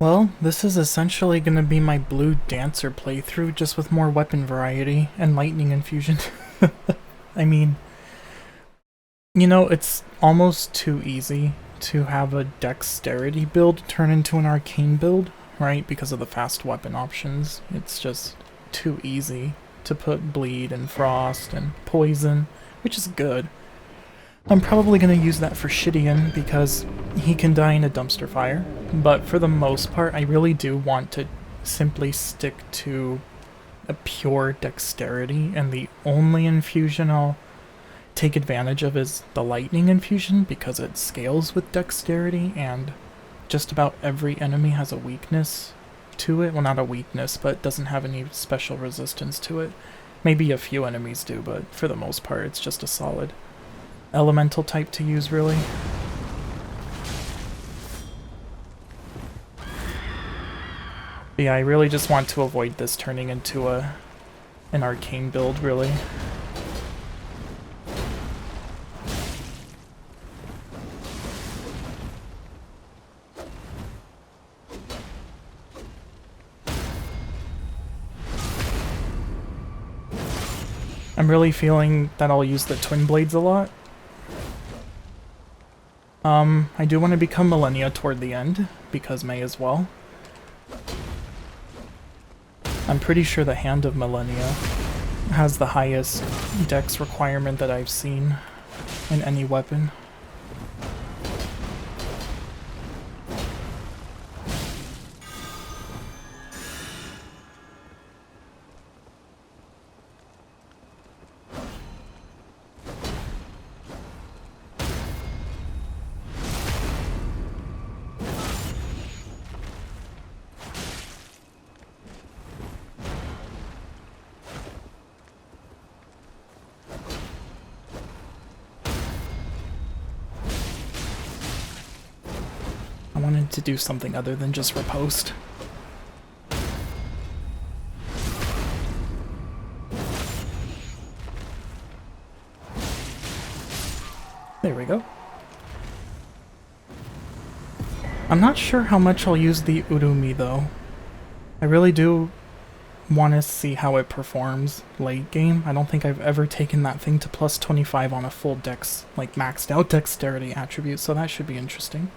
Well, this is essentially going to be my blue dancer playthrough, just with more weapon variety and lightning infusion. I mean, you know, it's almost too easy to have a dexterity build turn into an arcane build, right? Because of the fast weapon options. It's just too easy to put bleed and frost and poison, which is good. I'm probably going to use that for Shidian because he can die in a dumpster fire, but for the most part I really do want to simply stick to a pure dexterity, and the only infusion I'll take advantage of is the lightning infusion because it scales with dexterity, and just about every enemy has a weakness to it. Well, not a weakness, but doesn't have any special resistance to it. Maybe a few enemies do, but for the most part it's just a solid elemental type to use, really. But yeah, I really just want to avoid this turning into an arcane build, really. I'm really feeling that I'll use the twin blades a lot. I do want to become Malenia toward the end, because may as well. I'm pretty sure the Hand of Malenia has the highest dex requirement that I've seen in any weapon. I wanted to do something other than just riposte. There we go. I'm not sure how much I'll use the Urumi though. I really do want to see how it performs late game. I don't think I've ever taken that thing to plus 25 on a full dex, like maxed out dexterity attribute, so that should be interesting.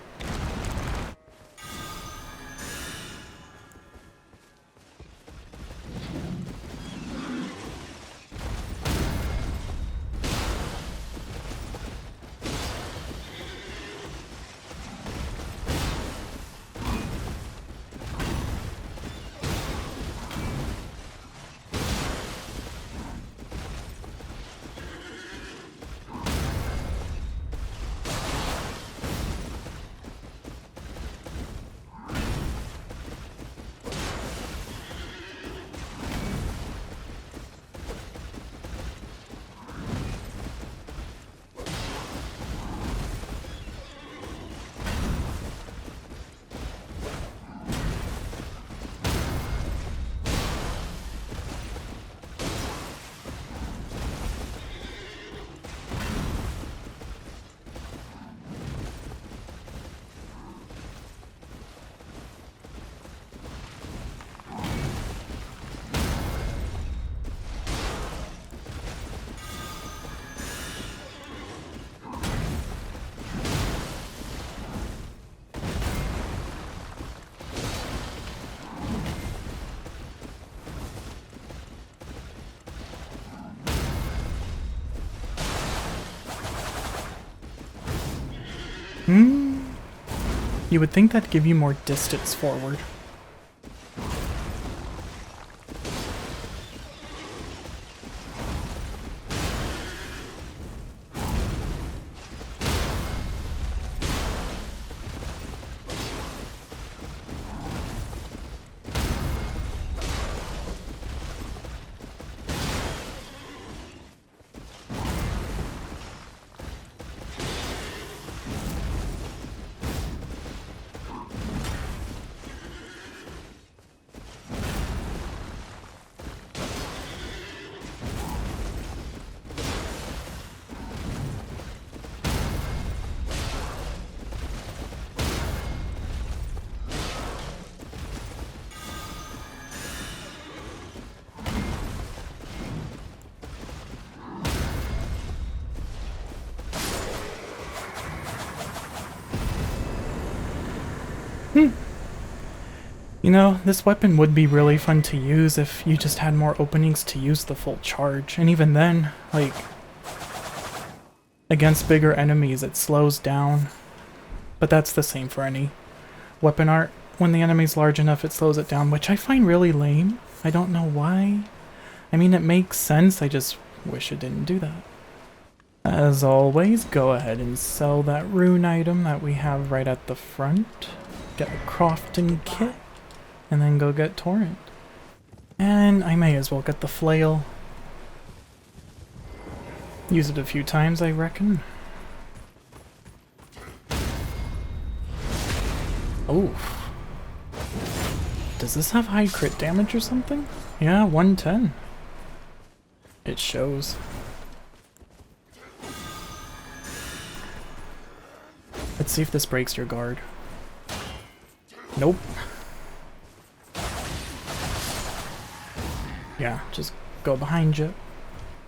You would think that'd give you more distance forward. You know, this weapon would be really fun to use if you just had more openings to use the full charge. And even then, like, against bigger enemies it slows down. But that's the same for any weapon art. When the enemy's large enough it slows it down, which I find really lame. I don't know why. I mean, it makes sense, I just wish it didn't do that. As always, go ahead and sell that rune item that we have right at the front. Get a crafting kit. And then go get Torrent. And I may as well get the flail. Use it a few times, I reckon. Oh. Does this have high crit damage or something? Yeah, 110. It shows. Let's see if this breaks your guard. Nope. Yeah, just go behind you.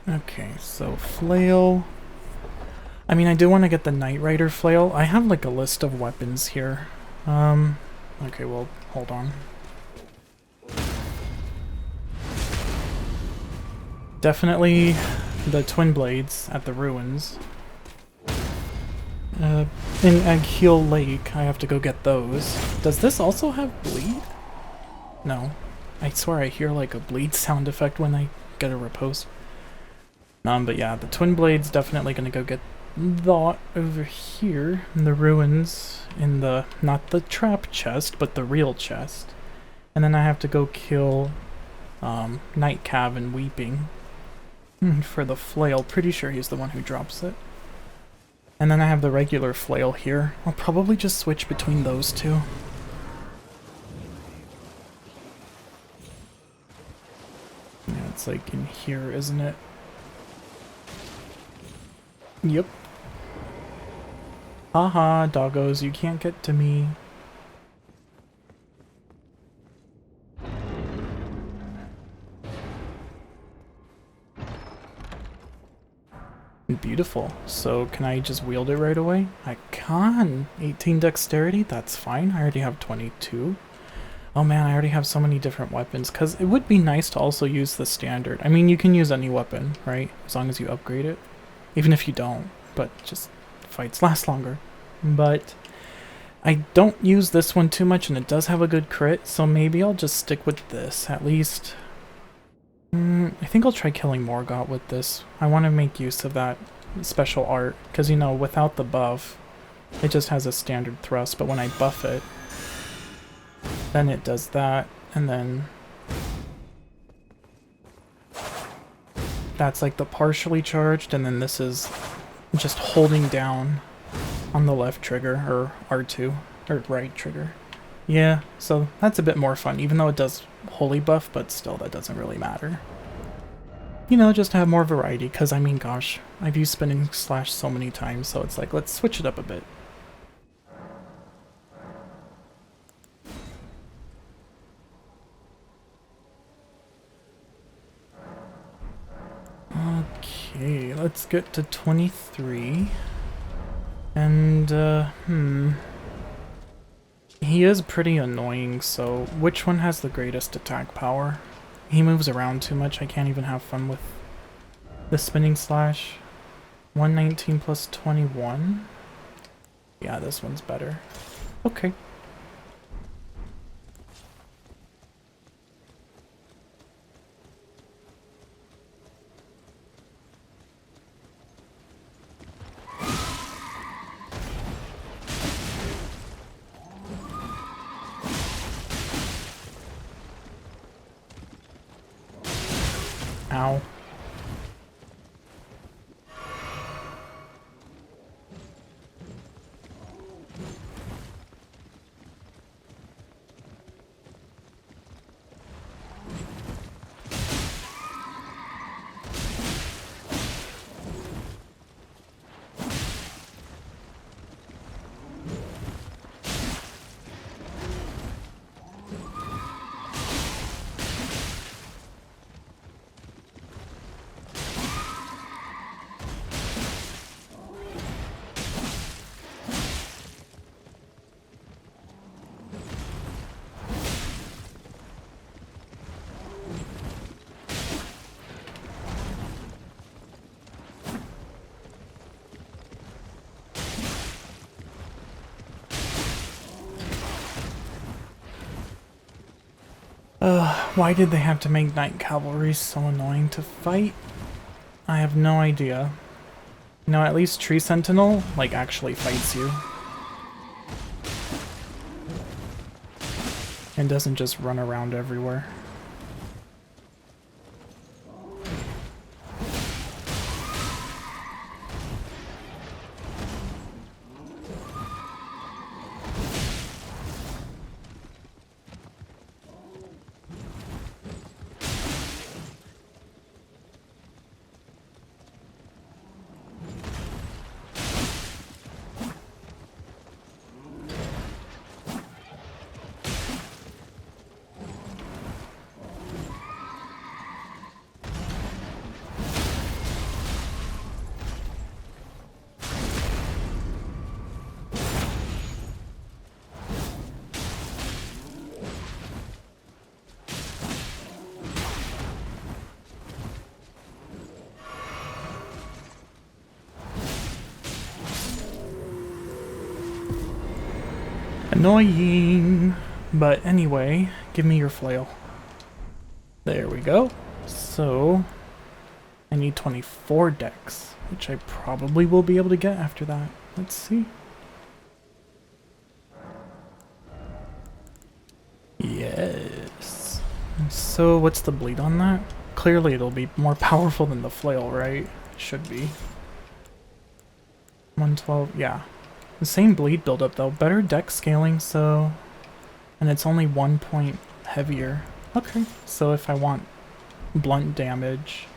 Okay, so flail. I mean, I do want to get the Knight Rider flail. I have like a list of weapons here. Okay, well, hold on. Definitely the twin blades at the ruins. In Eggheel Lake, I have to go get those. Does this also have bleed? No. I swear I hear like a bleed sound effect when I get a riposte. But yeah, the twin blades definitely gonna go get that over here in the ruins, in the, not the trap chest, but the real chest. And then I have to go kill Night Cav and Weeping for the flail. Pretty sure he's the one who drops it. And then I have the regular flail here. I'll probably just switch between those two. Yeah, it's like in here, isn't it? Yep. Haha, doggos, you can't get to me. Beautiful. So can I just wield it right away? I can. 18 dexterity, that's fine. I already have 22. Oh man, I already have so many different weapons, because it would be nice to also use the standard. I mean, you can use any weapon, right? As long as you upgrade it. Even if you don't, but just fights last longer. But I don't use this one too much, and it does have a good crit, so maybe I'll just stick with this, at least. I think I'll try killing Morgott with this. I want to make use of that special art, because, you know, without the buff, it just has a standard thrust, but when I buff it, then it does that, and then that's like the partially charged, and then this is just holding down on the left trigger, or R2, or right trigger. Yeah, so that's a bit more fun, even though it does holy buff, but still that doesn't really matter. You know, just have more variety, because I mean, gosh, I've used spinning slash so many times, so it's like, let's switch it up a bit. Okay, let's get to 23. And, he is pretty annoying, so which one has the greatest attack power? He moves around too much, I can't even have fun with the spinning slash. 119 plus 21? Yeah, this one's better. Okay. Ow. Why did they have to make Knight Cavalry so annoying to fight? I have no idea. You know, at least Tree Sentinel, like, actually fights you. And doesn't just run around everywhere. Annoying! But anyway, give me your flail. There we go. So, I need 24 dex, which I probably will be able to get after that. Let's see. Yes. So what's the bleed on that? Clearly it'll be more powerful than the flail, right? Should be. 112, yeah. The same bleed buildup though, better dex scaling, so... And it's only 1 point heavier. Okay, so if I want blunt damage,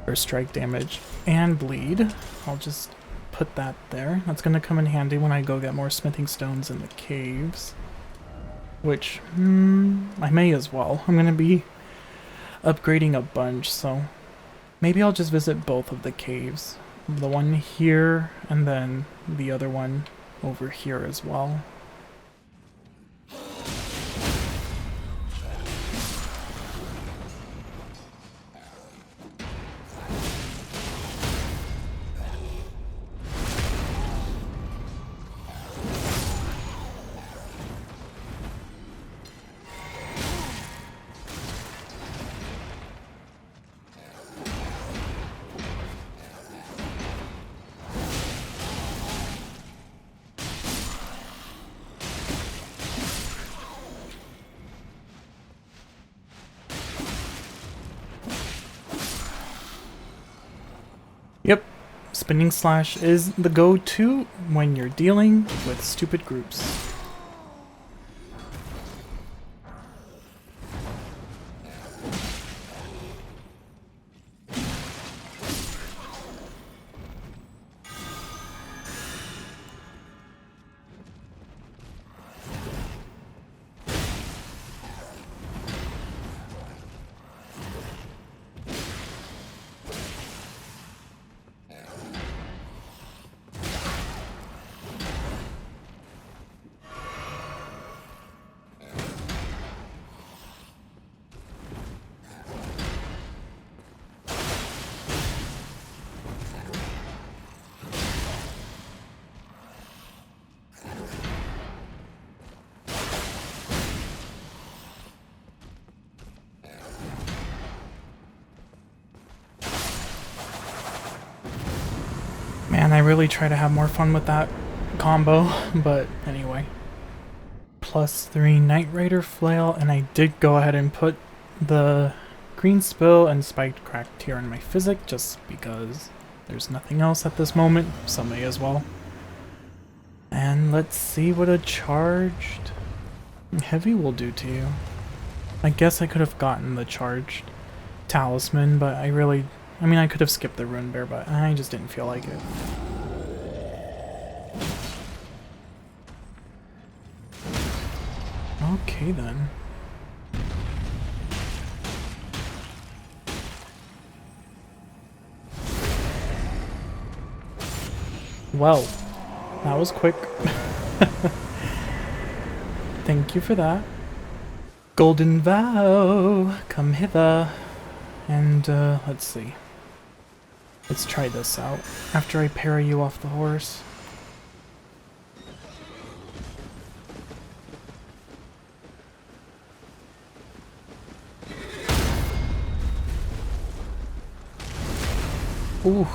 or strike damage, and bleed, I'll just put that there. That's gonna come in handy when I go get more smithing stones in the caves. Which, I may as well. I'm gonna be upgrading a bunch, so maybe I'll just visit both of the caves. The one here, and then the other one over here as well. Yep, Spinning Slash is the go-to when you're dealing with stupid groups. Man, I really try to have more fun with that combo, but anyway. +3 Knight Rider Flail, and I did go ahead and put the Green Spill and Spiked Cracked Tear in my physic, just because there's nothing else at this moment, so may as well. And let's see what a charged heavy will do to you. I guess I could have gotten the charged talisman, but I mean, I could have skipped the Rune Bear, but I just didn't feel like it. Okay then. Well, that was quick. Thank you for that. Golden Vow, come hither. And let's see. Let's try this out after I parry you off the horse. Ooh.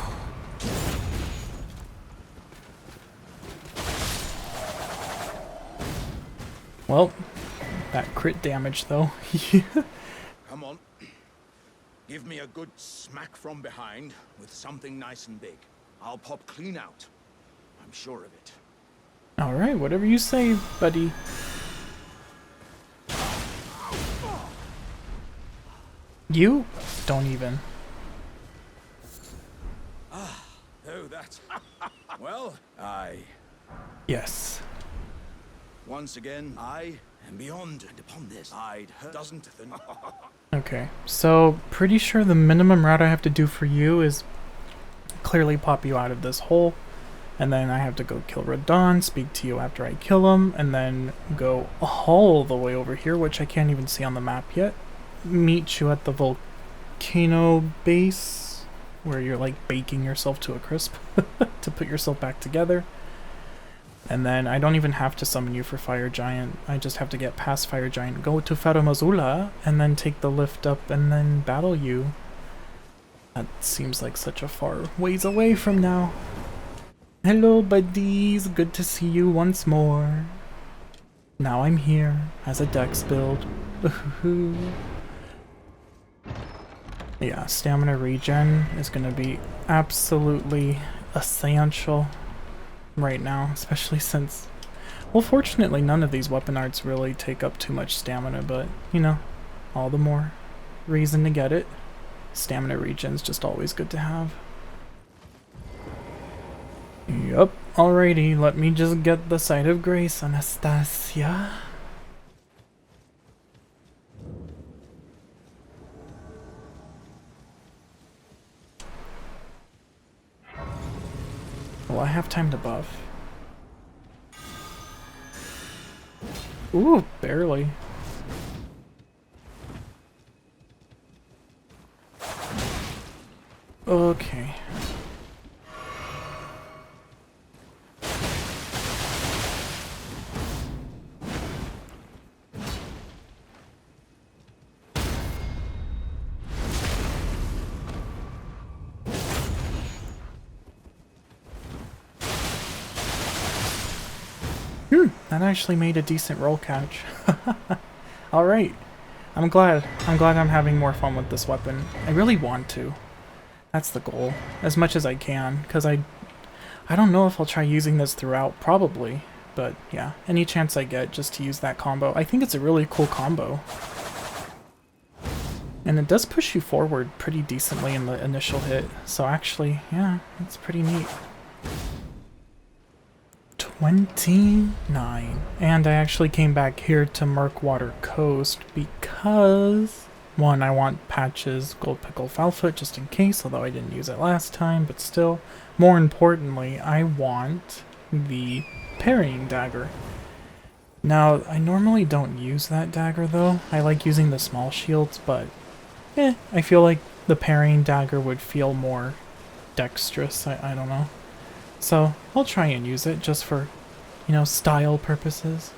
Well, that crit damage though. Come on. Give me a good smack from behind with something nice and big. I'll pop clean out. I'm sure of it. Alright, whatever you say, buddy. You? Don't even. Oh, that's... Well, Yes. Once again, I am beyond, and upon this, I'd hurt doesn't... Okay, so pretty sure the minimum route I have to do for you is clearly pop you out of this hole, and then I have to go kill Radon, speak to you after I kill him, and then go all the way over here, which I can't even see on the map yet. Meet you at the volcano base, where you're like baking yourself to a crisp to put yourself back together. And then I don't even have to summon you for Fire Giant. I just have to get past Fire Giant, go to Faramazula, and then take the lift up and then battle you. That seems like such a far ways away from now. Hello buddies, good to see you once more. Now I'm here as a dex build. Yeah, stamina regen is gonna be absolutely essential right now, especially since, well, fortunately none of these weapon arts really take up too much stamina, but you know, all the more reason to get it. Stamina regen's just always good to have. Yup, alrighty, let me just get the Sight of Grace, Anastasia. Well, I have time to buff. Ooh, barely. Okay. That actually made a decent roll catch. Alright. I'm glad I'm having more fun with this weapon. I really want to. That's the goal. As much as I can, because I don't know if I'll try using this throughout, probably. But yeah, any chance I get just to use that combo. I think it's a really cool combo. And it does push you forward pretty decently in the initial hit. So actually, yeah, it's pretty neat. 29. And I actually came back here to Murkwater Coast because, one, I want Patch's Gold Pickle Foulfoot just in case, although I didn't use it last time, but still. More importantly, I want the Parrying Dagger. Now, I normally don't use that dagger though. I like using the small shields, but I feel like the Parrying Dagger would feel more dexterous, I don't know. So, I'll try and use it just for, you know, style purposes.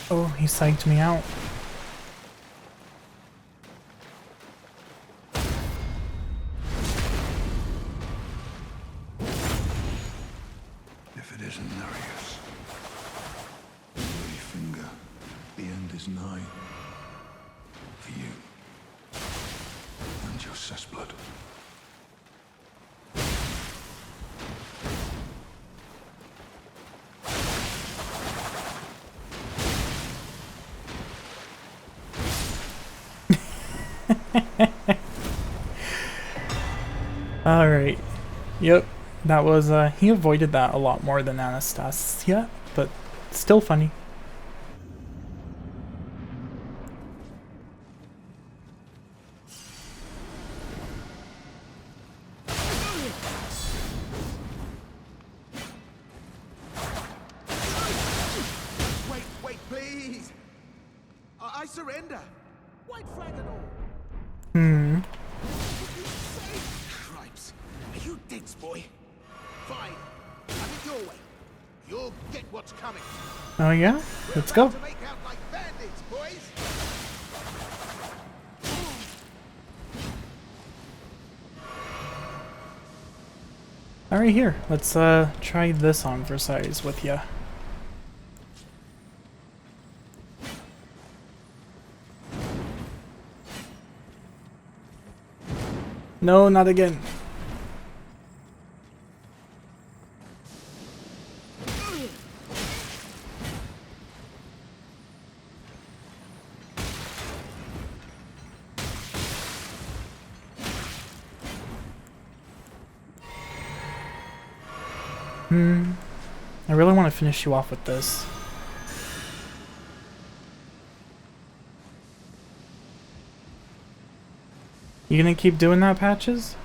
Oh, he psyched me out. If it isn't Nereus, finger, the end is nigh. For you and your cessblood. Alright. Yep. That was, he avoided that a lot more than Anastasia, but still funny. Wait, please! I surrender! White flag and all! Cripes! Are you dense, boy? Fine. Have it your way. You'll get what's coming. Oh yeah? Let's go. To make out like bandits, boys! Alright, here. Let's try this on for size with ya. No, not again. I really want to finish you off with this. You gonna keep doing that, Patches?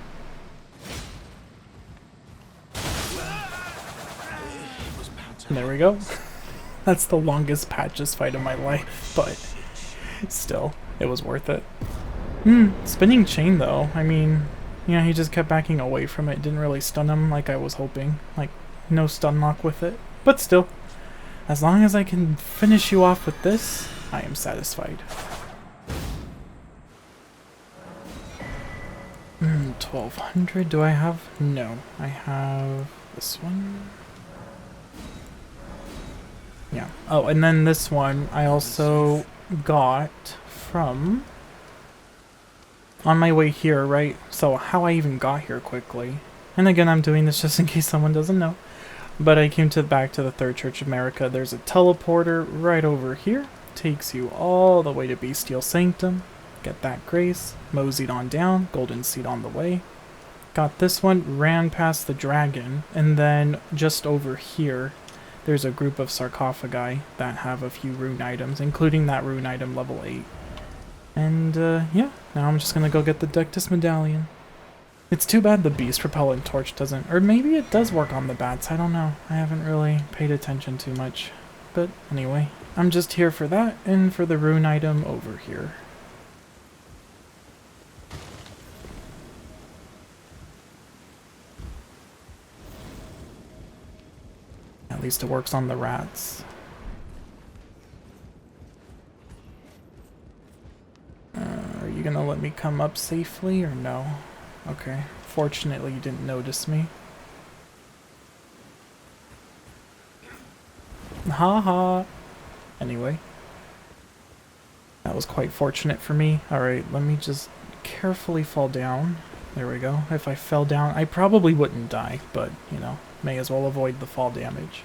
There we go. That's the longest Patches fight of my life, but still, it was worth it. Spinning chain though, I mean, yeah, he just kept backing away from it, didn't really stun him like I was hoping. Like, no stun lock with it. But still, as long as I can finish you off with this, I am satisfied. 1200, do I have? No, I have this one. Yeah. Oh, and then this one I also got from on my way here, right? So how I even got here quickly. And again, I'm doing this just in case someone doesn't know. But I came back to the Third Church of America. There's a teleporter right over here. Takes you all the way to Bestial Sanctum. Get that grace. Moseyed on down. Golden Seed on the way. Got this one. Ran past the dragon. And then just over here, there's a group of sarcophagi that have a few rune items, including that rune item level 8. And yeah, now I'm just gonna go get the Dexterous medallion. It's too bad the beast repellent torch doesn't, or maybe it does work on the bats, I don't know. I haven't really paid attention too much. But anyway, I'm just here for that and for the rune item over here. At least it works on the rats. Are you gonna let me come up safely or no? Okay. Fortunately, you didn't notice me. Haha. Anyway. That was quite fortunate for me. Alright, let me just carefully fall down. There we go. If I fell down, I probably wouldn't die, but, you know, may as well avoid the fall damage.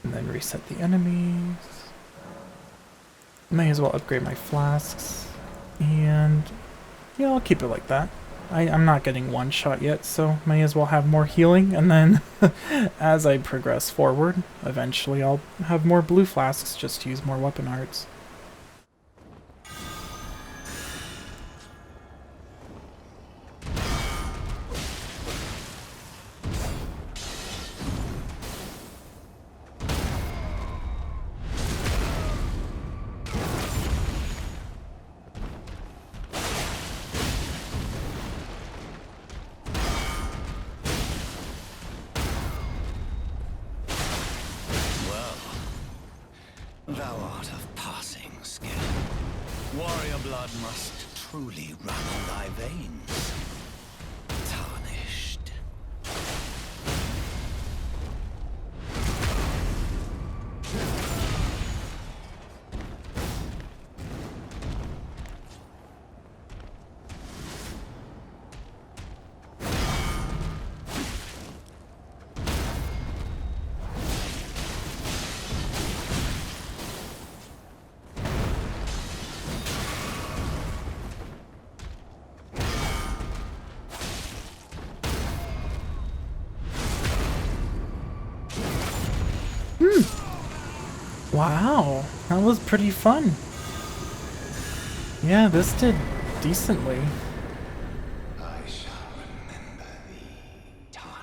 And then reset the enemies. May as well upgrade my flasks. And yeah, I'll keep it like that. I'm not getting one shot yet, so may as well have more healing, and then as I progress forward, eventually I'll have more blue flasks just to use more weapon arts. Thou art of passing skill. Warrior blood must truly run in thy veins. Tarnished. Wow, that was pretty fun. Yeah, this did decently.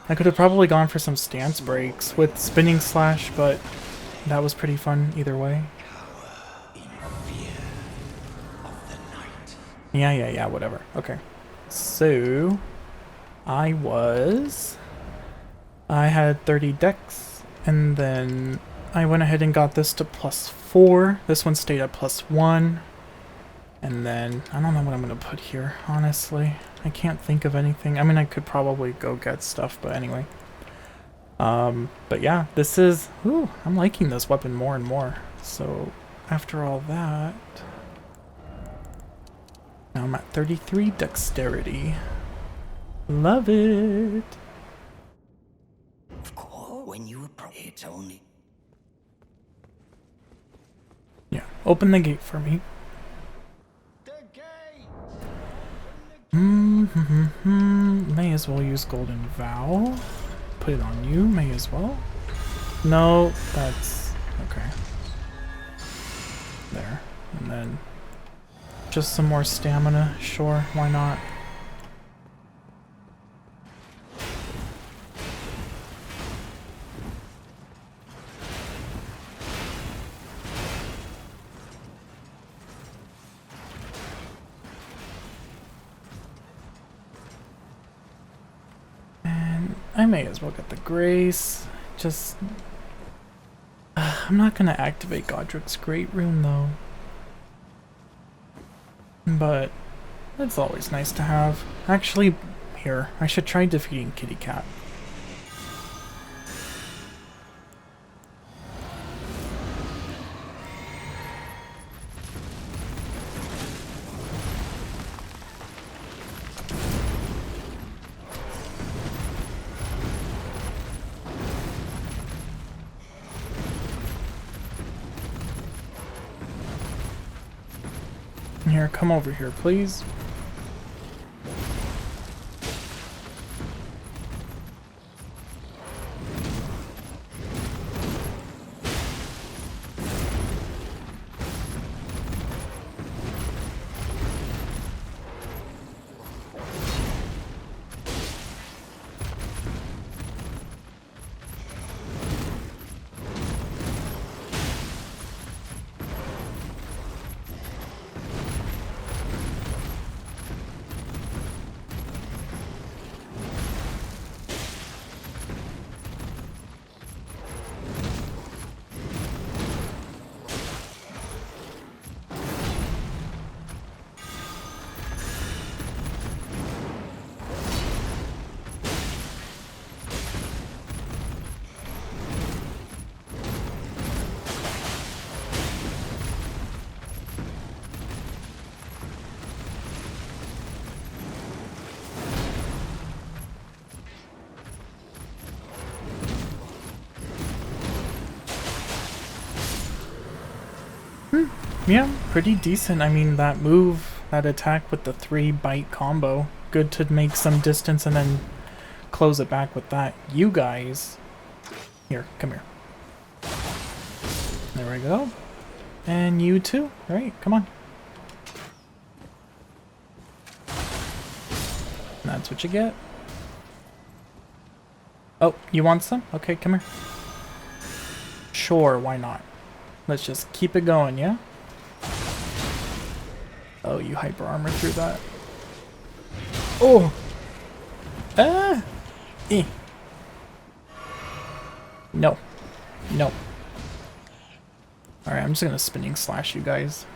I could have probably gone for some stance breaks with spinning slash, but that was pretty fun either way. Yeah, whatever. Okay. So, I had 30 dex, and then I went ahead and got this to +4. This one stayed at +1. And then, I don't know what I'm going to put here, honestly. I can't think of anything. I mean, I could probably go get stuff, but anyway. But yeah, this is... Ooh, I'm liking this weapon more and more. So, after all that... Now I'm at 33 dexterity. Love it! Of course, when you approach, it's only... Yeah, open the gate for me. The gate! May as well use Golden Vow. Put it on you, may as well. No, that's... okay. There. And then... just some more stamina, sure, why not? I may as well get the Grace. Just... I'm not gonna activate Godric's Great Rune though. But it's always nice to have. Actually, here, I should try defeating Kitty Cat. Here, come over here, please. Yeah, pretty decent. I mean, that move, that attack with the 3-bite combo, good to make some distance and then close it back with that. You guys, here, come here. There we go. And you too. All right, come on. That's what you get. Oh, you want some? Okay, come here. Sure, why not? Let's just keep it going, yeah? Oh, you hyper armor through that. Oh! Ah! Eh. No. No. Alright, I'm just gonna spinning slash you guys.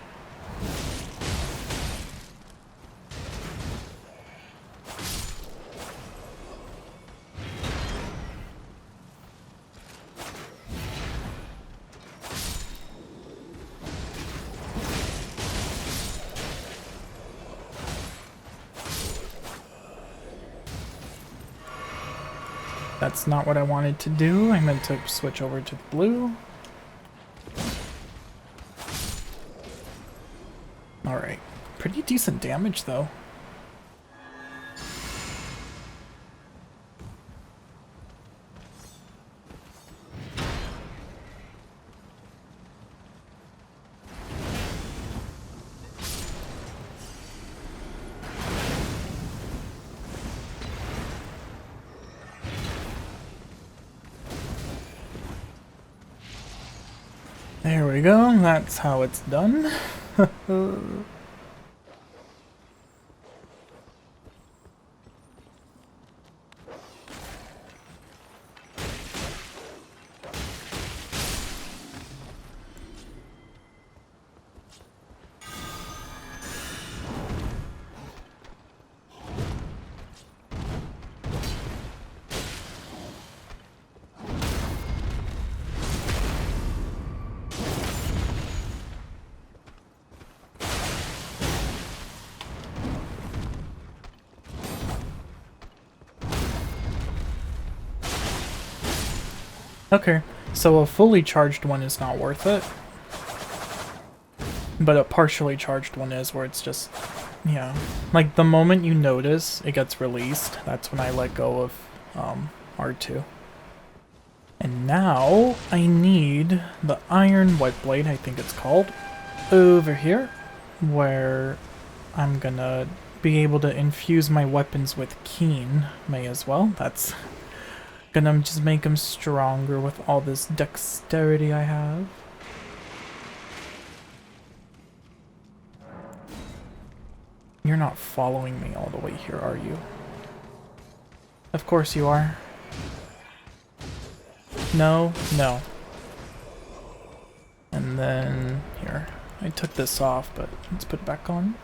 That's not what I wanted to do. I meant to switch over to the blue. Alright. Pretty decent damage, though. There we go, that's how it's done. Okay, so a fully charged one is not worth it. But a partially charged one is, where it's just, yeah. Like, the moment you notice it gets released, that's when I let go of R2. And now, I need the Iron White Blade, I think it's called, over here, where I'm gonna be able to infuse my weapons with Keen. May as well. That's gonna just make them stronger with all this dexterity I have. You're not following me all the way here, are you? Of course you are. No, no. And then, here. I took this off, but let's put it back on.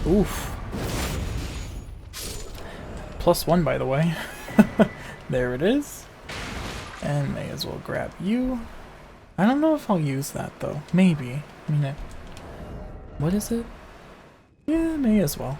Oof. +1, by the way. There it is. And may as well grab you. I don't know if I'll use that, though. Maybe. I mean, what is it? Yeah, may as well.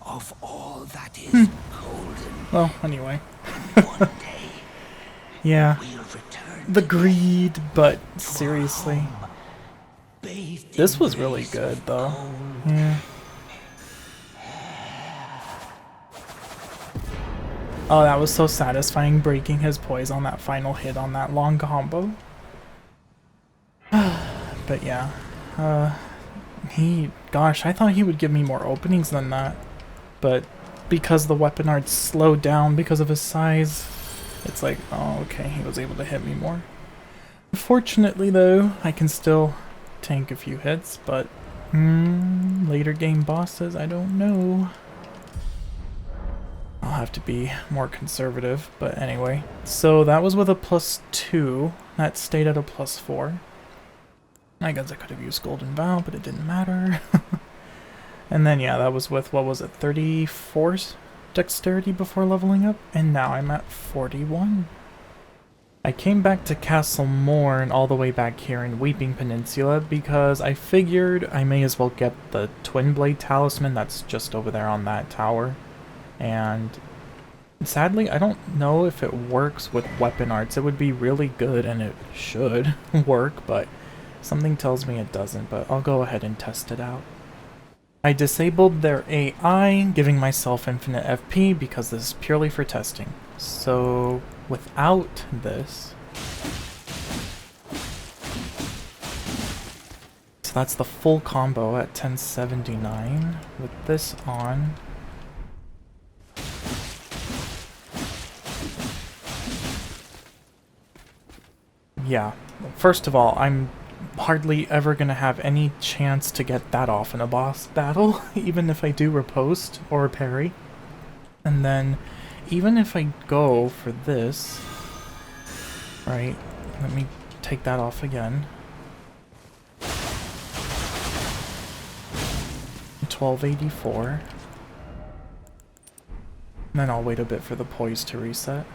Of all that is golden. Well, anyway. One day, Yeah. we'll return The to greed, but seriously. home, bathed This in was really rays good, of though. gold. Yeah. Oh, that was so satisfying, breaking his poise on that final hit on that long combo. But yeah. Gosh, I thought he would give me more openings than that. But because the weapon art's slowed down because of his size, it's like, oh, okay, he was able to hit me more. Fortunately, though, I can still tank a few hits, but later game bosses, I don't know. I'll have to be more conservative, but anyway. So that was with a +2. That stayed at a +4. I guess I could have used Golden Vow, but it didn't matter. And then, yeah, that was with, what was it, 34 dexterity before leveling up? And now I'm at 41. I came back to Castle Morn all the way back here in Weeping Peninsula because I figured I may as well get the Twin Blade Talisman that's just over there on that tower. And sadly, I don't know if it works with weapon arts. It would be really good and it should work, but something tells me it doesn't, but I'll go ahead and test it out. I disabled their AI, giving myself infinite FP because this is purely for testing. So without this, so that's the full combo at 1079. With this on, yeah, first of all, I'm hardly ever gonna have any chance to get that off in a boss battle, even if I do riposte or parry. And then, even if I go for this, right, let me take that off again. 1284. And then I'll wait a bit for the poise to reset.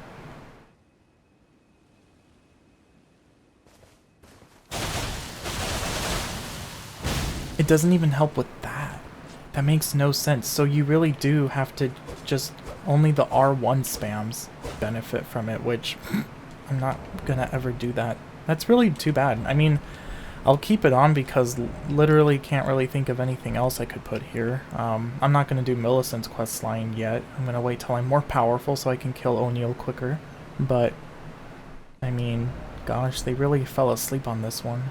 It doesn't even help with that. That makes no sense. So you really do have to just... Only the R1 spams benefit from it, which I'm not gonna ever do that. That's really too bad. I mean, I'll keep it on because literally can't really think of anything else I could put here. I'm not gonna do Millicent's questline yet. I'm gonna wait till I'm more powerful so I can kill O'Neill quicker. But, I mean, gosh, they really fell asleep on this one.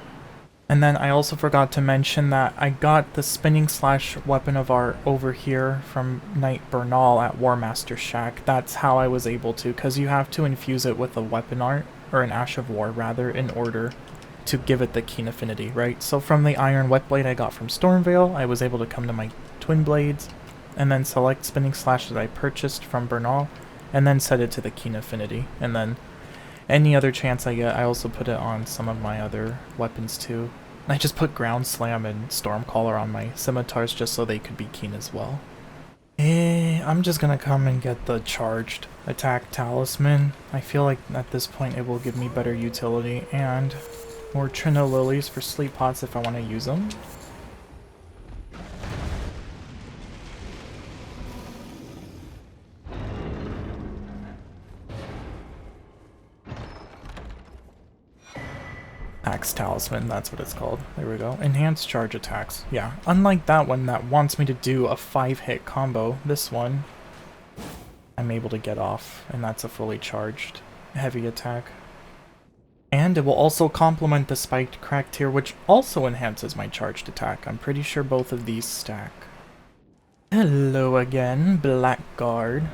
And then I also forgot to mention that I got the spinning slash weapon of art over here from Knight Bernal at Warmaster Shack. That's how I was able to, because you have to infuse it with a weapon art, or an Ash of War rather, in order to give it the keen affinity, right? So from the Iron Wetblade I got from Stormveil, I was able to come to my Twin Blades, and then select spinning slash that I purchased from Bernal, and then set it to the keen affinity, and then any other chance I get, I also put it on some of my other weapons too. I just put Ground Slam and Stormcaller on my scimitars just so they could be keen as well. I'm just gonna come and get the charged attack talisman. I feel like at this point it will give me better utility, and more Trino Lilies for sleep pots if I want to use them. Axe Talisman, that's what it's called. There we go. Enhanced charge attacks. Yeah, unlike that one that wants me to do a 5-hit combo, this one I'm able to get off, and that's a fully charged heavy attack. And it will also complement the Spiked Crack tier, which also enhances my charged attack. I'm pretty sure both of these stack. Hello again, Blackguard.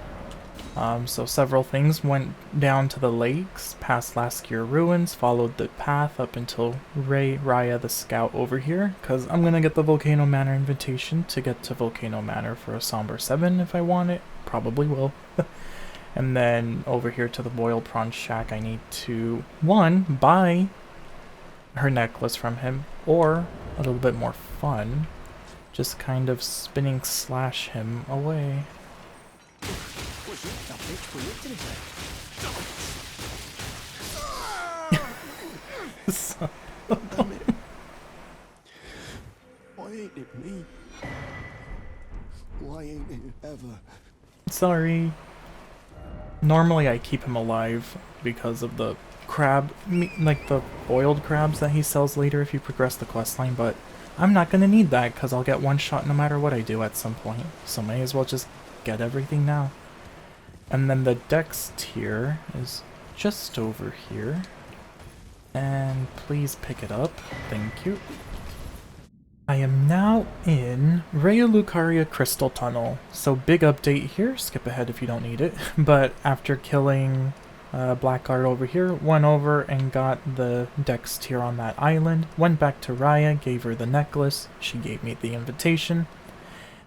So several things went down to the lakes, past Laskier Ruins, followed the path up until Raya the Scout over here, because I'm going to get the Volcano Manor invitation to get to Volcano Manor for a Somber 7 if I want it. Probably will. And then over here to the Boil Prawn Shack, I need to, 1, buy her necklace from him, or, a little bit more fun, just kind of spinning slash him away. Damn it. Why ain't it me? Why ain't it ever? Sorry. Normally I keep him alive because of the crab, like the boiled crabs that he sells later if you progress the questline, but I'm not gonna need that because I'll get one shot no matter what I do at some point, so may as well just get everything now. And then the Dex tier is just over here. And please pick it up. Thank you. I am now in Raya Lucaria Crystal Tunnel. So big update here. Skip ahead if you don't need it. But after killing Blackguard over here, went over and got the Dex tier on that island. Went back to Raya, gave her the necklace. She gave me the invitation.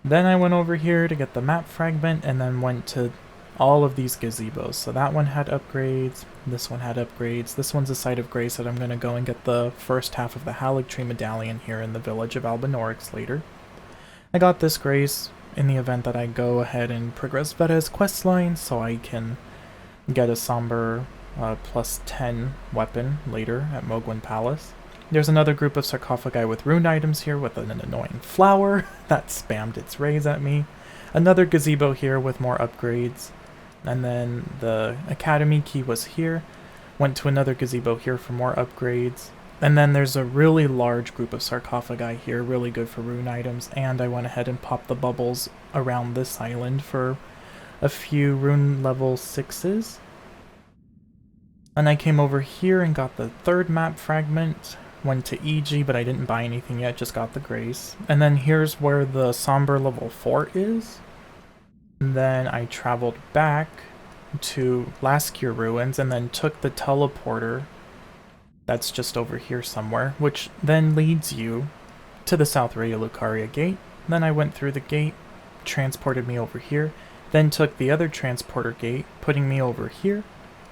Then I went over here to get the map fragment and then went to all of these gazebos. So that one had upgrades, this one had upgrades, this one's a Site of Grace that I'm going to go and get the first half of the Haligtree medallion here in the village of Albinorix later. I got this grace in the event that I go ahead and progress Veda's questline so I can get a Somber plus 10 weapon later at Mogwin Palace. There's another group of sarcophagi with rune items here with an annoying flower that spammed its rays at me. Another gazebo here with more upgrades. And then the Academy key was here. Went to another gazebo here for more upgrades. And then there's a really large group of sarcophagi here, really good for rune items. And I went ahead and popped the bubbles around this island for a few rune level 6s. And I came over here and got the third map fragment, went to EG, but I didn't buy anything yet, just got the Grace. And then here's where the Somber level 4 is. And then I traveled back to Laskir Ruins and then took the teleporter that's just over here somewhere, which then leads you to the South Ray Lucaria gate. Then I went through the gate, transported me over here, then took the other transporter gate, putting me over here.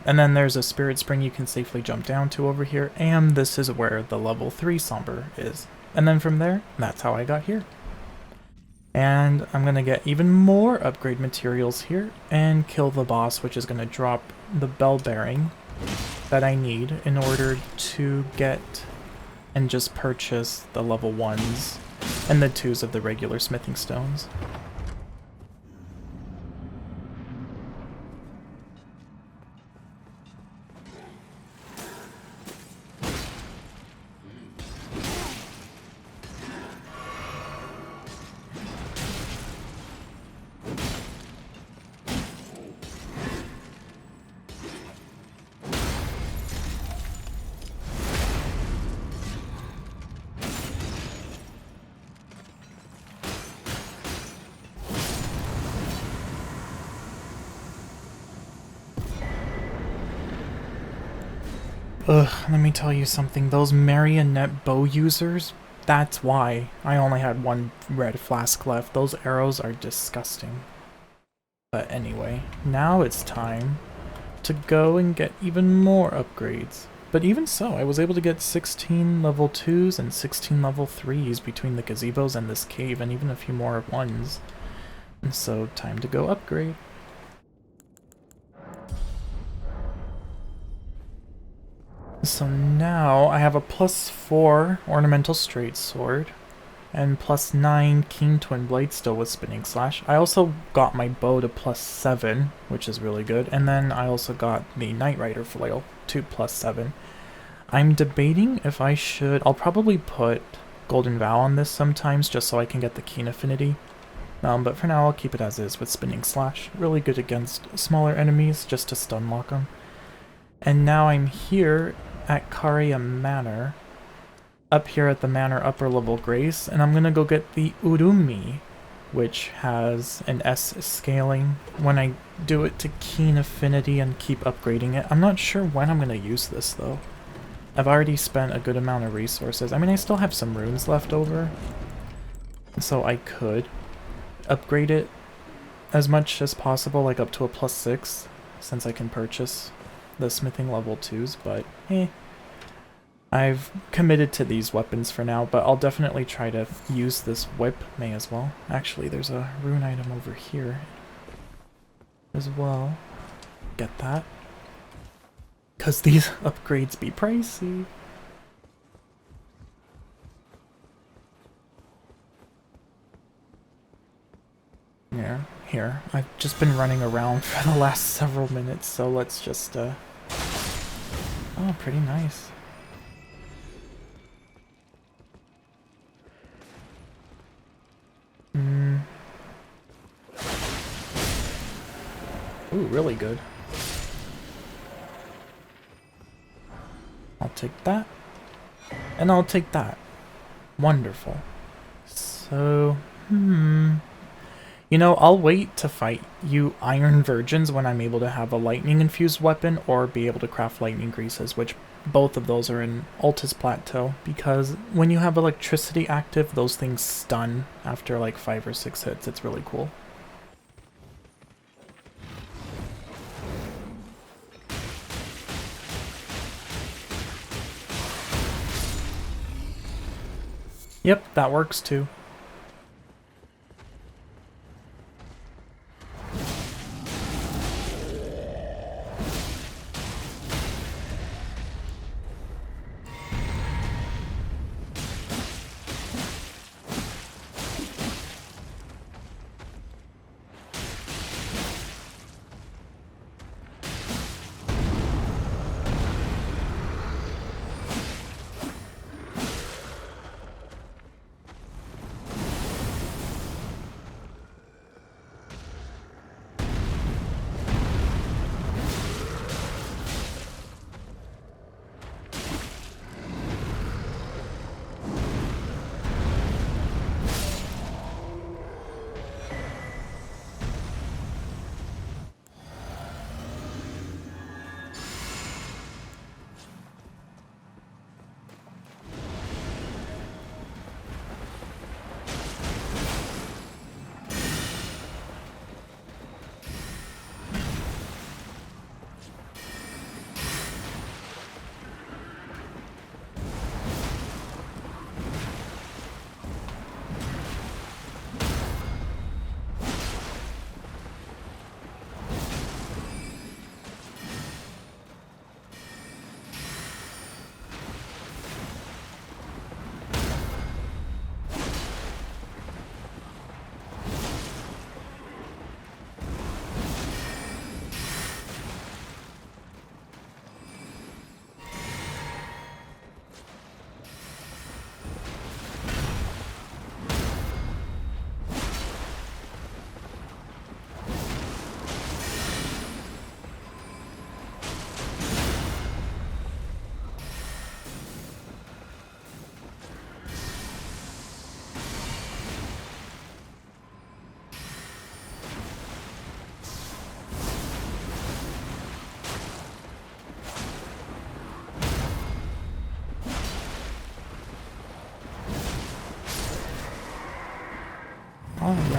And then there's a spirit spring you can safely jump down to over here, and this is where the level 3 Somber is. And then from there, that's how I got here. And I'm gonna get even more upgrade materials here and kill the boss, which is gonna drop the bell bearing that I need in order to get and just purchase the level 1s and the 2s of the regular smithing stones. Ugh, let me tell you something, those marionette bow users, that's why I only had one red flask left. Those arrows are disgusting. But anyway, now it's time to go and get even more upgrades. But even so, I was able to get 16 level 2s and 16 level 3s between the gazebos and this cave, and even a few more 1s. And so, time to go upgrade. So now I have a +4 Ornamental Straight Sword and +9 Keen Twin Blade still with Spinning Slash. I also got my bow to +7, which is really good, and then I also got the Knight Rider Flail to +7. I'm debating if I should... I'll probably put Golden Vow on this sometimes just so I can get the Keen Affinity. But for now I'll keep it as is with Spinning Slash. Really good against smaller enemies just to stun lock them. And now I'm here at Karia Manor, up here at the Manor upper level Grace, and I'm gonna go get the Urumi, which has an S scaling when I do it to Keen Affinity and keep upgrading it. I'm not sure when I'm gonna use this though. I've already spent a good amount of resources. I mean, I still have some runes left over, so I could upgrade it as much as possible, like up to a +6, since I can purchase the smithing level 2s, but I've committed to these weapons for now, but I'll definitely try to use this whip, may as well. Actually, there's a rune item over here as well. Get that. Because these upgrades be pricey. Yeah, here. I've just been running around for the last several minutes, so let's just, Oh, pretty nice. Ooh, really good. I'll take that. And I'll take that. Wonderful. So, you know, I'll wait to fight you Iron Virgins when I'm able to have a lightning-infused weapon or be able to craft lightning greases, which both of those are in Altus Plateau, because when you have electricity active, those things stun after like 5 or 6 hits. It's really cool. Yep, that works too.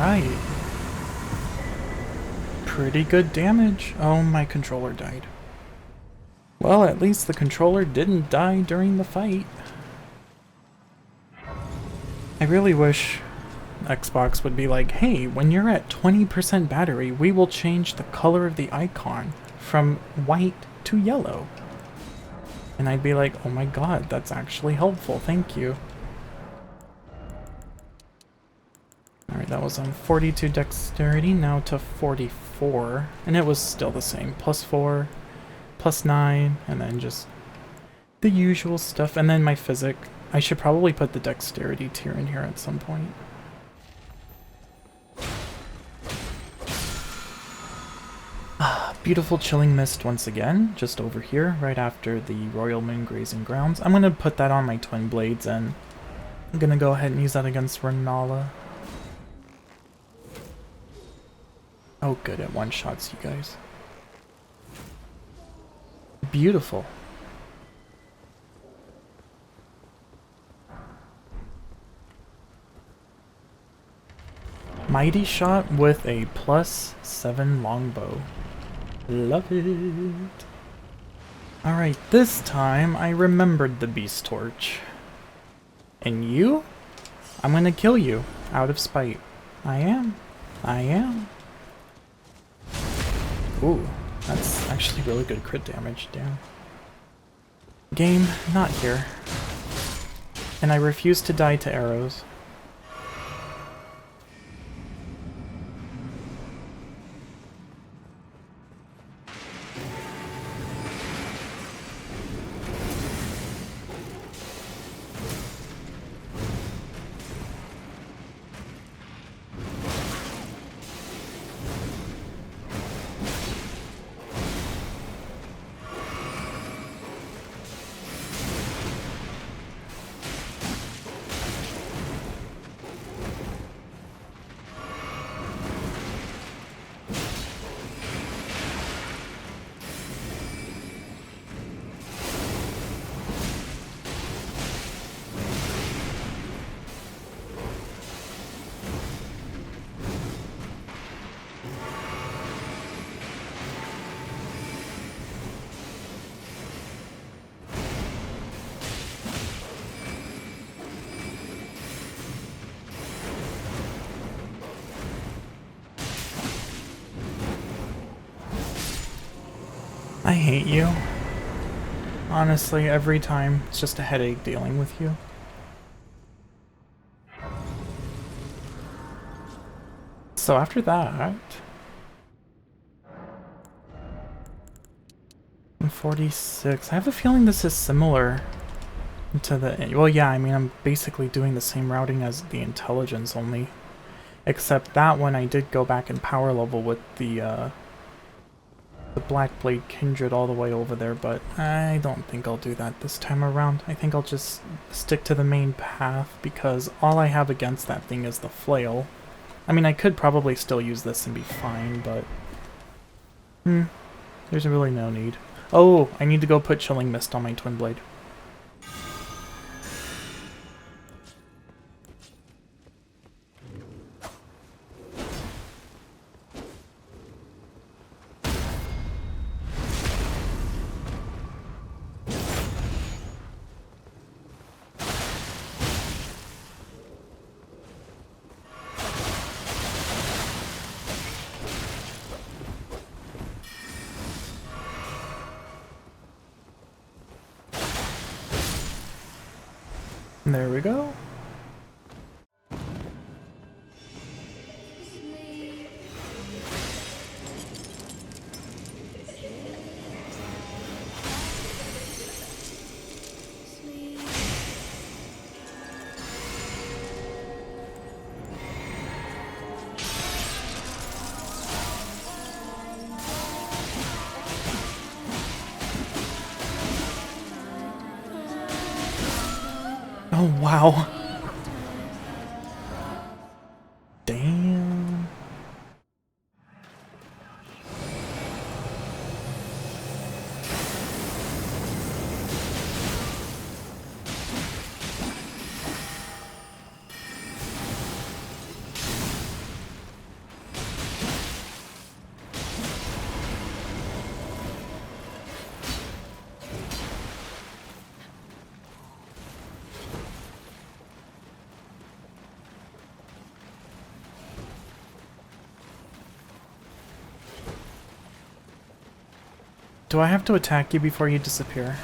Alright. Pretty good damage. Oh, my controller died. Well, at least the controller didn't die during the fight. I really wish Xbox would be like, hey, when you're at 20% battery, we will change the color of the icon from white to yellow. And I'd be like, oh my god, that's actually helpful, thank you. Alright, that was on 42 dexterity, now to 44. And it was still the same, +4, +9, and then just the usual stuff. And then my physic. I should probably put the dexterity tier in here at some point. Beautiful chilling mist once again, just over here, right after the Royal Moon Grazing Grounds. I'm gonna put that on my twin blades, and I'm gonna go ahead and use that against Renala. Oh good, it one-shots you guys. Beautiful. Mighty shot with a +7 longbow. Love it. Alright, this time I remembered the beast torch. And you? I'm gonna kill you, out of spite. I am. I am. Ooh, that's actually really good crit damage, damn. Game, not here. And I refuse to die to arrows. I hate you. Honestly, every time, it's just a headache dealing with you. So after that... 46. I have a feeling this is similar to the... Well, yeah, I mean, I'm basically doing the same routing as the intelligence only. Except that one I did go back in power level with the Black Blade Kindred all the way over there, but I don't think I'll do that this time around. I think I'll just stick to the main path, because all I have against that thing is the flail. I mean, I could probably still use this and be fine, but... there's really no need. Oh, I need to go put Chilling Mist on my Twin Blade. There we go. Oh, wow. Damn. Do I have to attack you before you disappear?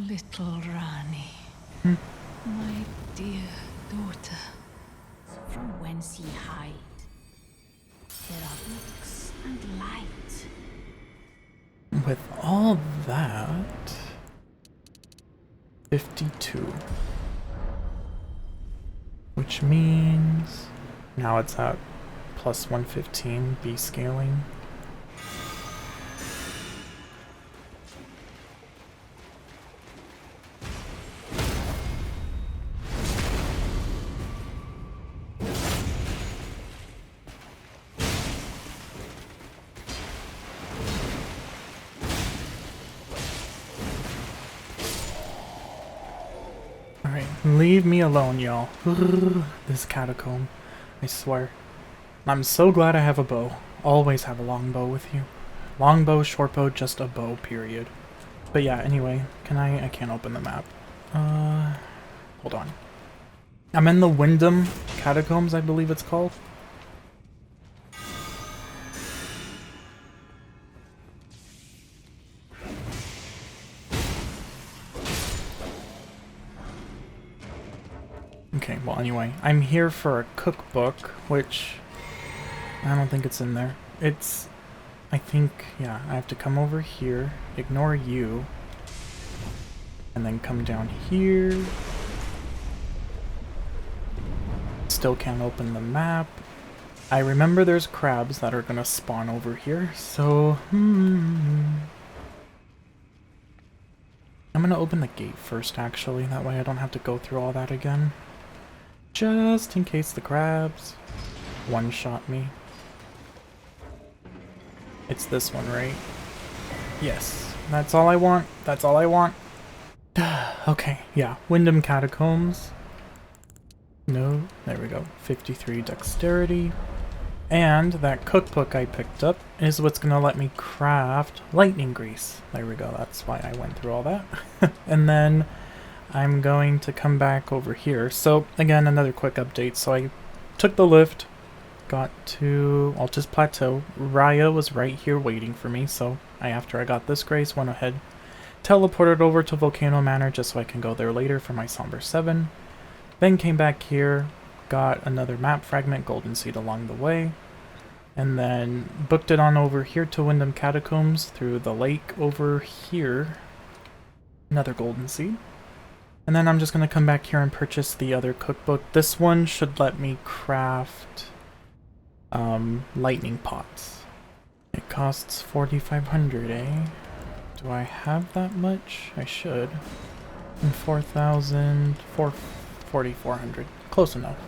Little Rani, my dear daughter, from whence ye hide, there are books and light. With all that... 52. Which means... Now it's at plus 115, B scaling. Leave me alone, y'all. This catacomb. I swear. I'm so glad I have a bow. Always have a longbow with you. Longbow, shortbow, just a bow, period. But yeah, anyway. I can't open the map. Hold on. I'm in the Wyndham Catacombs, I believe it's called. Okay, well anyway, I'm here for a cookbook, which I don't think it's in there. It's, I think, yeah, I have to come over here, ignore you, and then come down here. Still can't open the map. I remember there's crabs that are gonna spawn over here, so I'm gonna open the gate first, actually, that way I don't have to go through all that again. Just in case the crabs one-shot me. It's this one, right? Yes. That's all I want. That's all I want. Okay, yeah. Wyndham Catacombs. No, there we go. 53 Dexterity. And that cookbook I picked up is what's gonna let me craft lightning grease. There we go. That's why I went through all that. And then I'm going to come back over here. So again, another quick update. So I took the lift, got to Altus Plateau. Raya was right here waiting for me. So after I got this grace, went ahead, teleported over to Volcano Manor just so I can go there later for my Somber 7. Then came back here, got another map fragment, Golden Seed along the way. And then booked it on over here to Wyndham Catacombs through the lake over here. Another Golden Seed. And then I'm just going to come back here and purchase the other cookbook. This one should let me craft lightning pots. It costs 4,500, eh? Do I have that much? I should. And 4,000, 4,400. Close enough.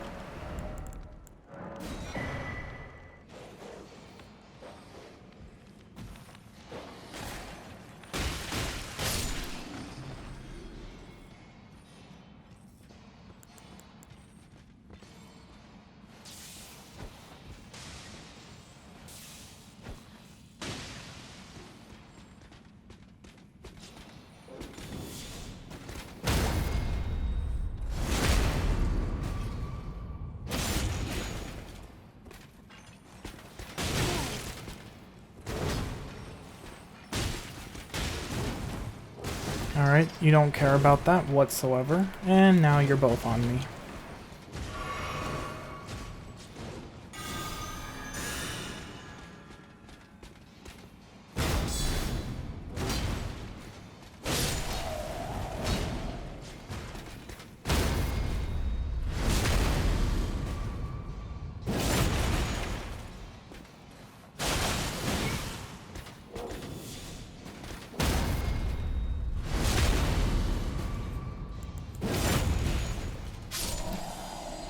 Alright, you don't care about that whatsoever, and now you're both on me.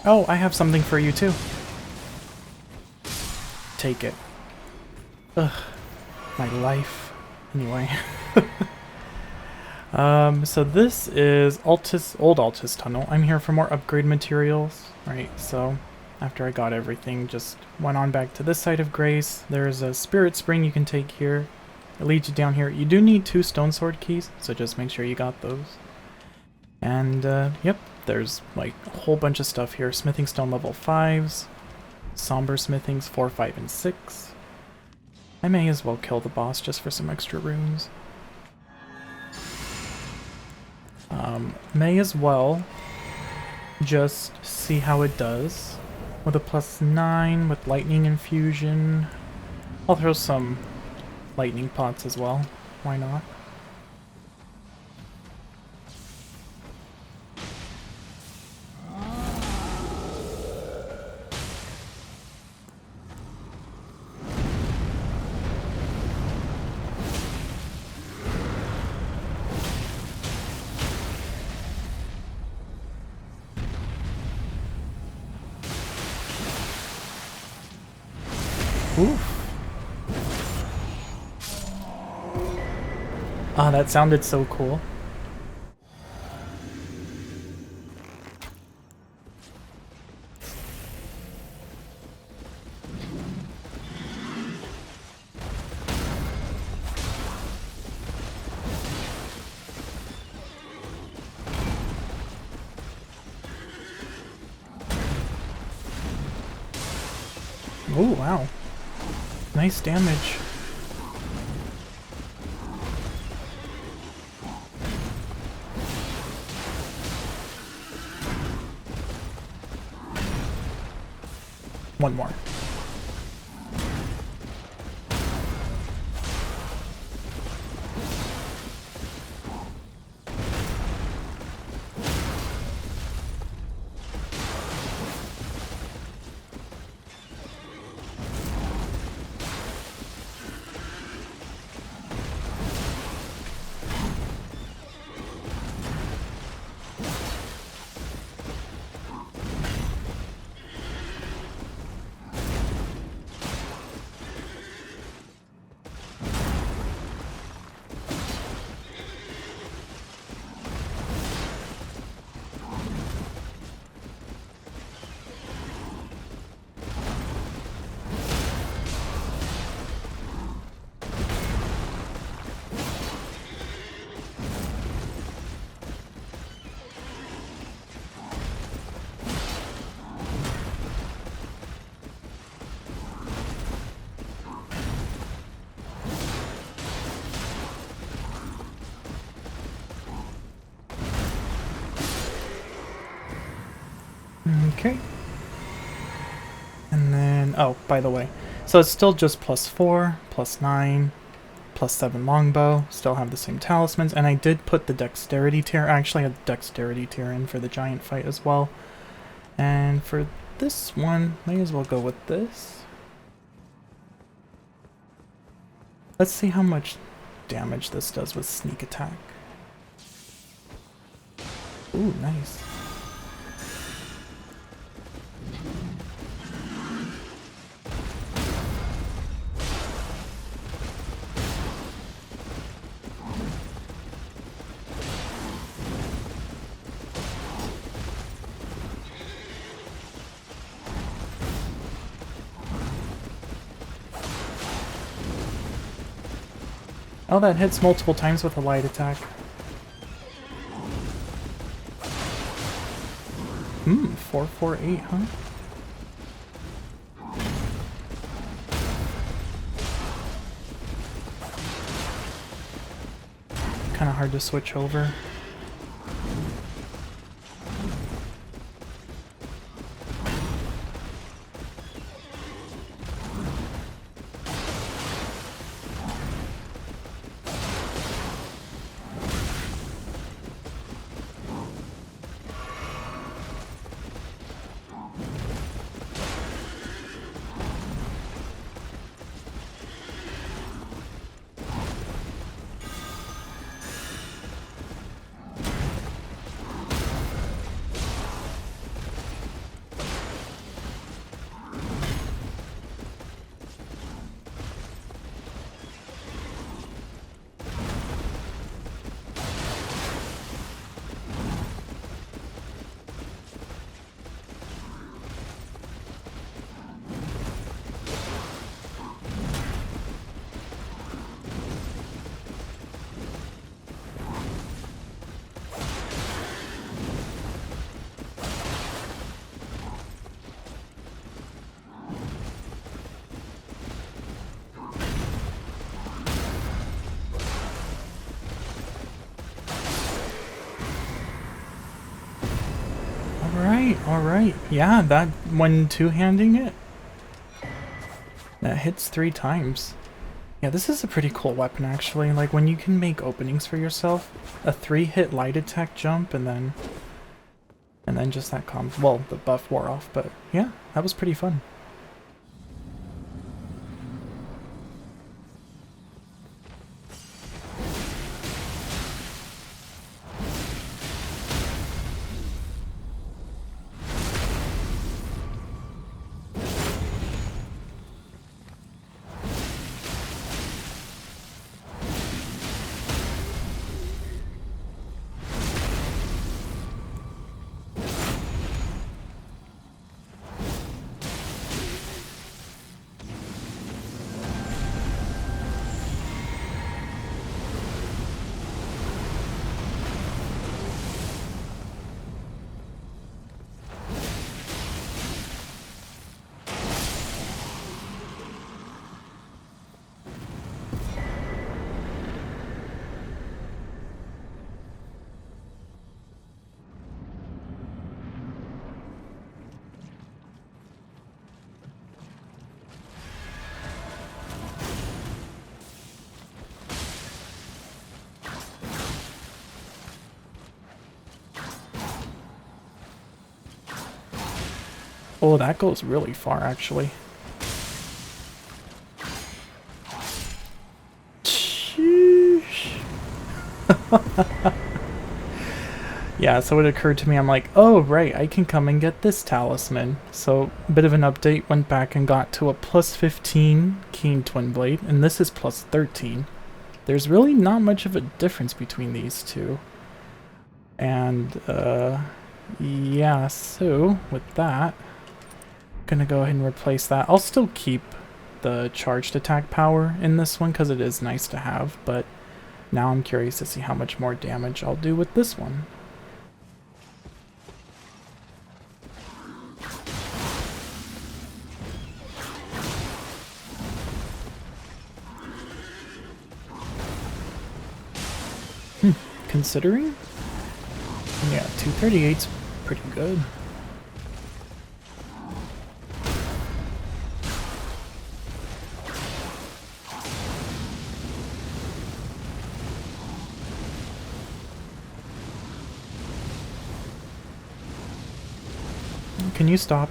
Oh, I have something for you too. Take it. Ugh. My life. Anyway. So this is Old Altus Tunnel. I'm here for more upgrade materials. Right, so after I got everything, just went on back to this side of Grace. There's a Spirit Spring you can take here. It leads you down here. You do need 2 Stone Sword keys, so just make sure you got those. And, yep, there's like a whole bunch of stuff here. Smithing Stone level 5s. Somber Smithings 4, 5, and 6. I may as well kill the boss just for some extra runes. May as well just see how it does. With a +9, with lightning infusion. I'll throw some lightning pots as well. Why not? Oof. Ah, that sounded so cool. Oh, wow. Nice damage. One more. Okay. And then, oh, by the way, so it's still just +4, +9, +7 longbow, still have the same talismans, and I did put the dexterity tier, I actually had the dexterity tier in for the giant fight as well. And for this one, may as well go with this. Let's see how much damage this does with sneak attack. Ooh, nice. Oh, that hits multiple times with a light attack. 448, huh? Kinda hard to switch over. alright. Yeah, that, when two-handing it, that hits 3 times. Yeah, this is a pretty cool weapon, actually. Like, when you can make openings for yourself, a 3-hit light attack jump, and then just that combo. Well, the buff wore off, but yeah, that was pretty fun. Oh, that goes really far, actually. Sheesh. Yeah, so it occurred to me, I'm like, oh, right, I can come and get this talisman. So, a bit of an update, went back and got to a plus 15 Keen Twin Blade, and this is plus 13. There's really not much of a difference between these two. And, yeah, so, with that, gonna go ahead and replace that. I'll still keep the charged attack power in this one because it is nice to have, but now I'm curious to see how much more damage I'll do with this one. Considering? Yeah, 238's pretty good. Can you stop?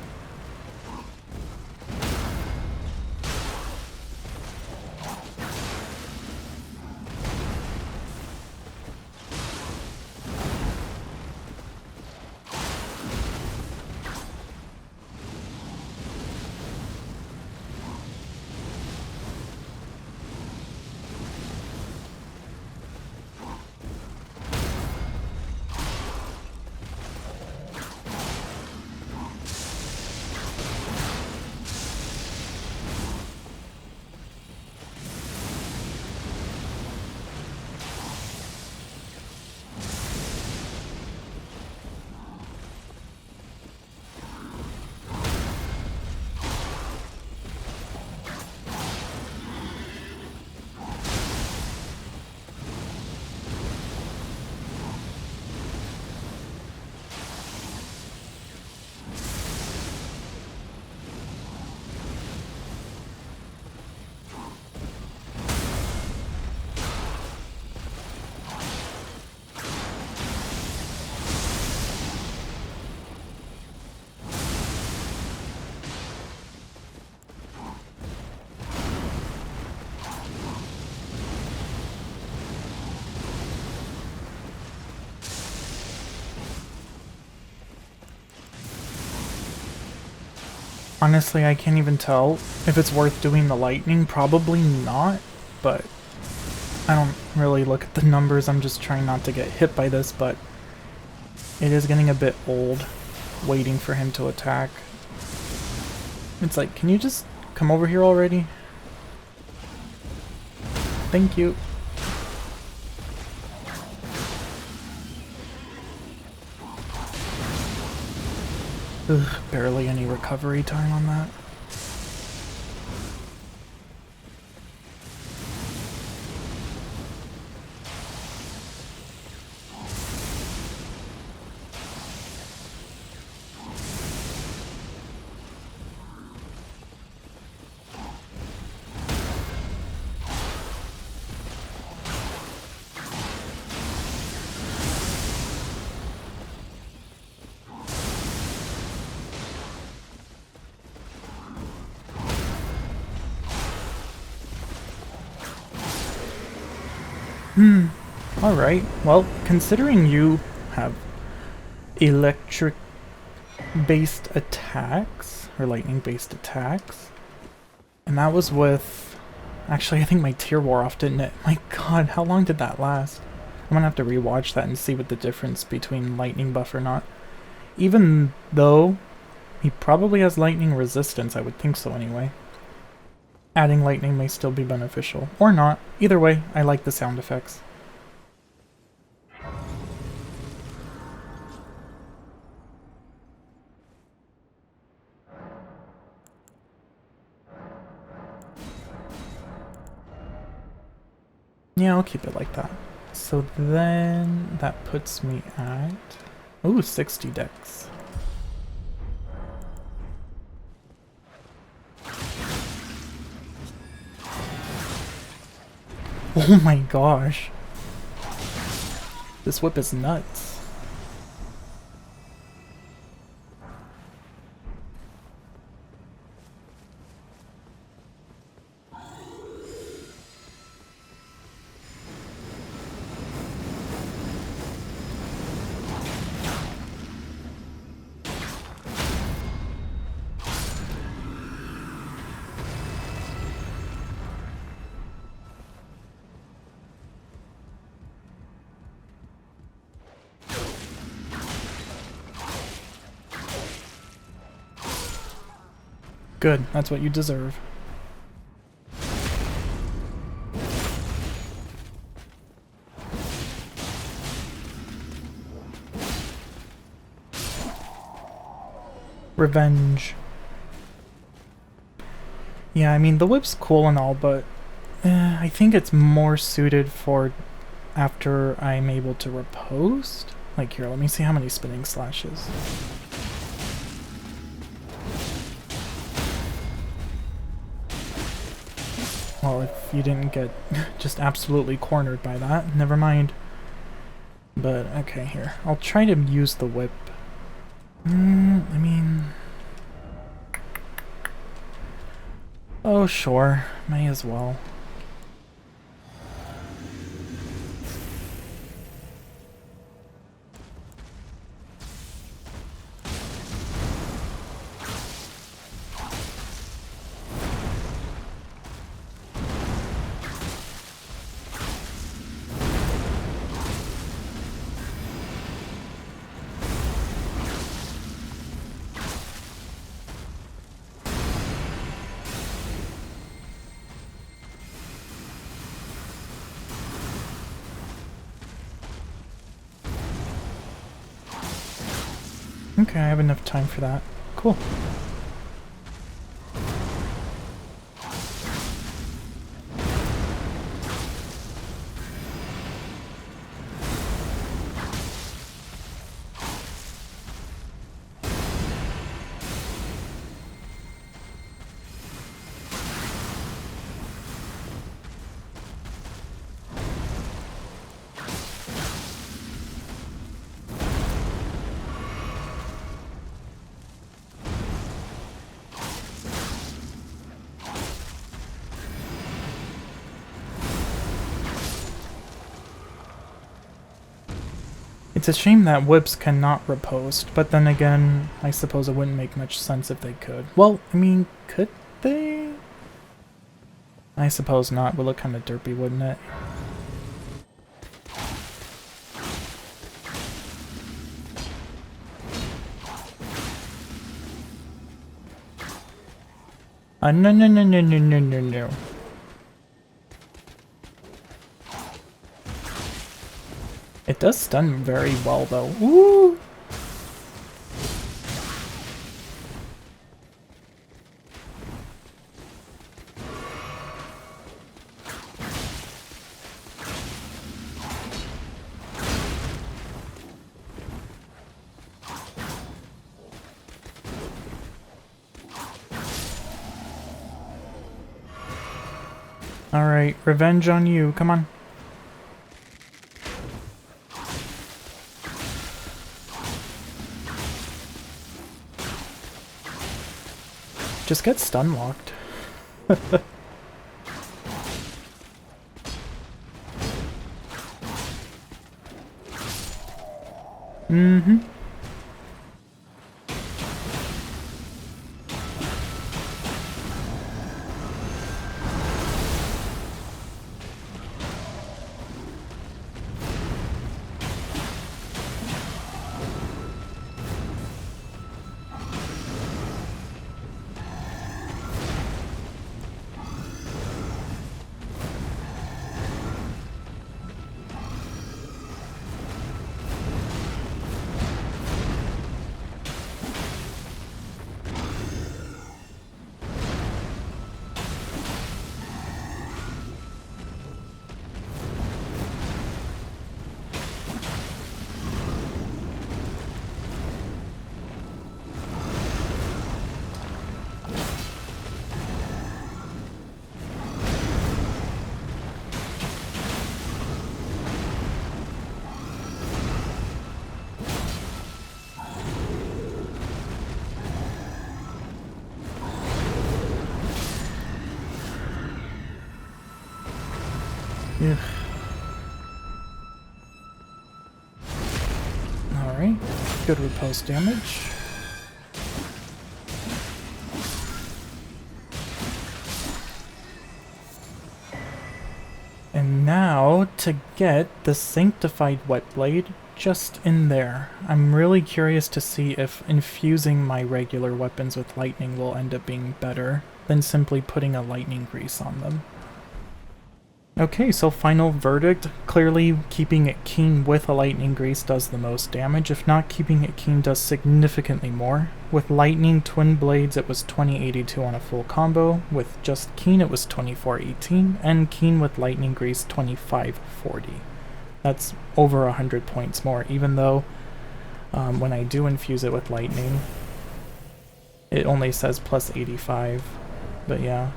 Honestly, I can't even tell if it's worth doing the lightning. Probably not, but I don't really look at the numbers. I'm just trying not to get hit by this, but it is getting a bit old waiting for him to attack. It's like, can you just come over here already? Thank you. Ugh, barely any recovery time on that. Alright, well, considering you have electric-based attacks, or lightning-based attacks, and that was with... Actually, I think my tier wore off, didn't it? My god, how long did that last? I'm gonna have to rewatch that and see what the difference between lightning buff or not. Even though he probably has lightning resistance, I would think so anyway. Adding lightning may still be beneficial. Or not. Either way, I like the sound effects. Yeah, I'll keep it like that. So then that puts me at... Ooh, 60 dex. Oh my gosh. This whip is nuts. Good, that's what you deserve. Revenge. Yeah, I mean, the whip's cool and all, but I think it's more suited for after I'm able to riposte. Like, here, let me see how many spinning slashes. Well, if you didn't get just absolutely cornered by that, never mind. But, okay, here. I'll try to use the whip. I mean... Oh, sure. May as well. Okay, I have enough time for that. Cool. It's a shame that whips cannot riposte, but then again, I suppose it wouldn't make much sense if they could. Well, I mean, could they? I suppose not. Would look kind of derpy, wouldn't it? No. It does stun very well, though. Ooh! Alright, revenge on you. Come on. Just get stun locked. Mm-hmm. Alright, good riposte damage. And now to get the Sanctified Wet Blade just in there. I'm really curious to see if infusing my regular weapons with lightning will end up being better than simply putting a lightning grease on them. Okay, so final verdict. Clearly keeping it keen with a lightning grease does the most damage. If not, keeping it keen does significantly more. With lightning twin blades it was 2082 on a full combo. With just keen it was 2418, and keen with lightning grease 2540. That's over 100 points more, even though when I do infuse it with lightning it only says plus 85. But yeah,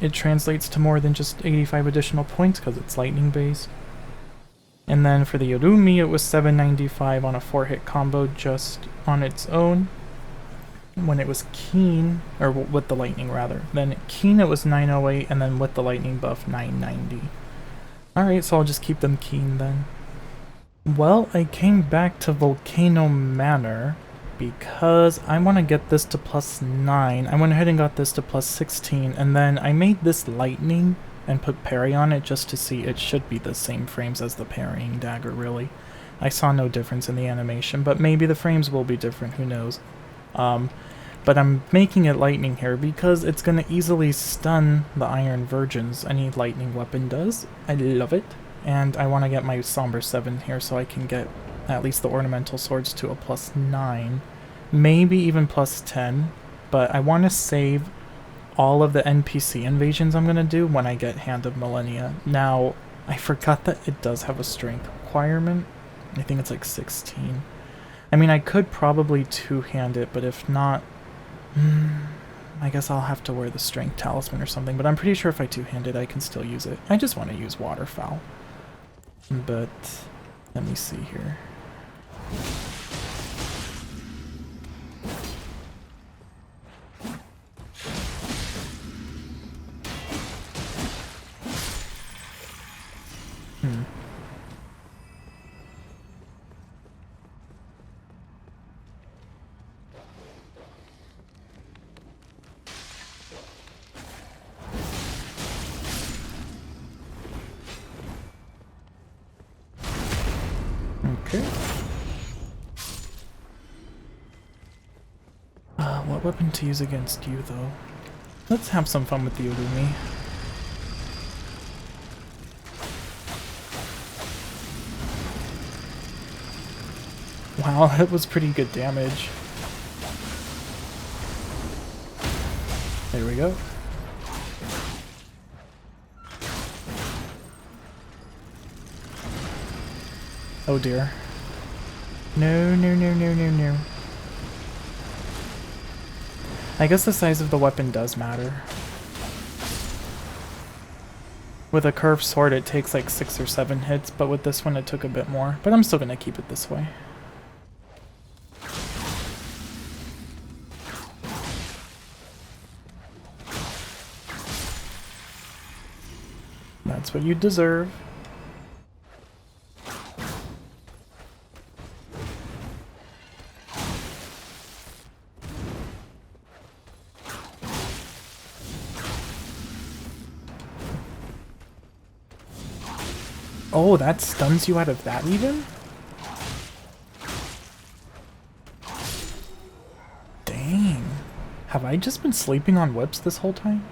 it translates to more than just 85 additional points because it's lightning based. And then for the Urumi it was 795 on a 4-hit combo just on its own. When it was keen, or with the lightning rather, then keen it was 908, and then with the lightning buff 990. Alright, so I'll just keep them keen then. Well, I came back to Volcano Manor because I want to get this to plus 9. I went ahead and got this to plus 16, and then I made this lightning and put parry on it just to see. It should be the same frames as the parrying dagger, really. I saw no difference in the animation, but maybe the frames will be different, who knows. But I'm making it lightning here because it's going to easily stun the Iron Virgins. Any lightning weapon does. I love it. And I want to get my Somber 7 here so I can get at least the Ornamental Swords to a plus 9. Maybe even plus 10. But I want to save all of the NPC invasions I'm going to do when I get Hand of Malenia. Now, I forgot that it does have a strength requirement. I think it's like 16. I mean, I could probably two-hand it, but if not, I guess I'll have to wear the strength talisman or something, but I'm pretty sure if I two-hand it, I can still use it. I just want to use Waterfowl. But, let me see here. Okay. What weapon to use against you, though? Let's have some fun with the Urumi. Wow, that was pretty good damage. There we go. Oh dear. No, no, no, no, no, no. I guess the size of the weapon does matter. With a curved sword it takes like 6 or 7 hits, but with this one it took a bit more. But I'm still gonna keep it this way. That's what you deserve. Oh, that stuns you out of that even? Dang. Have I just been sleeping on whips this whole time?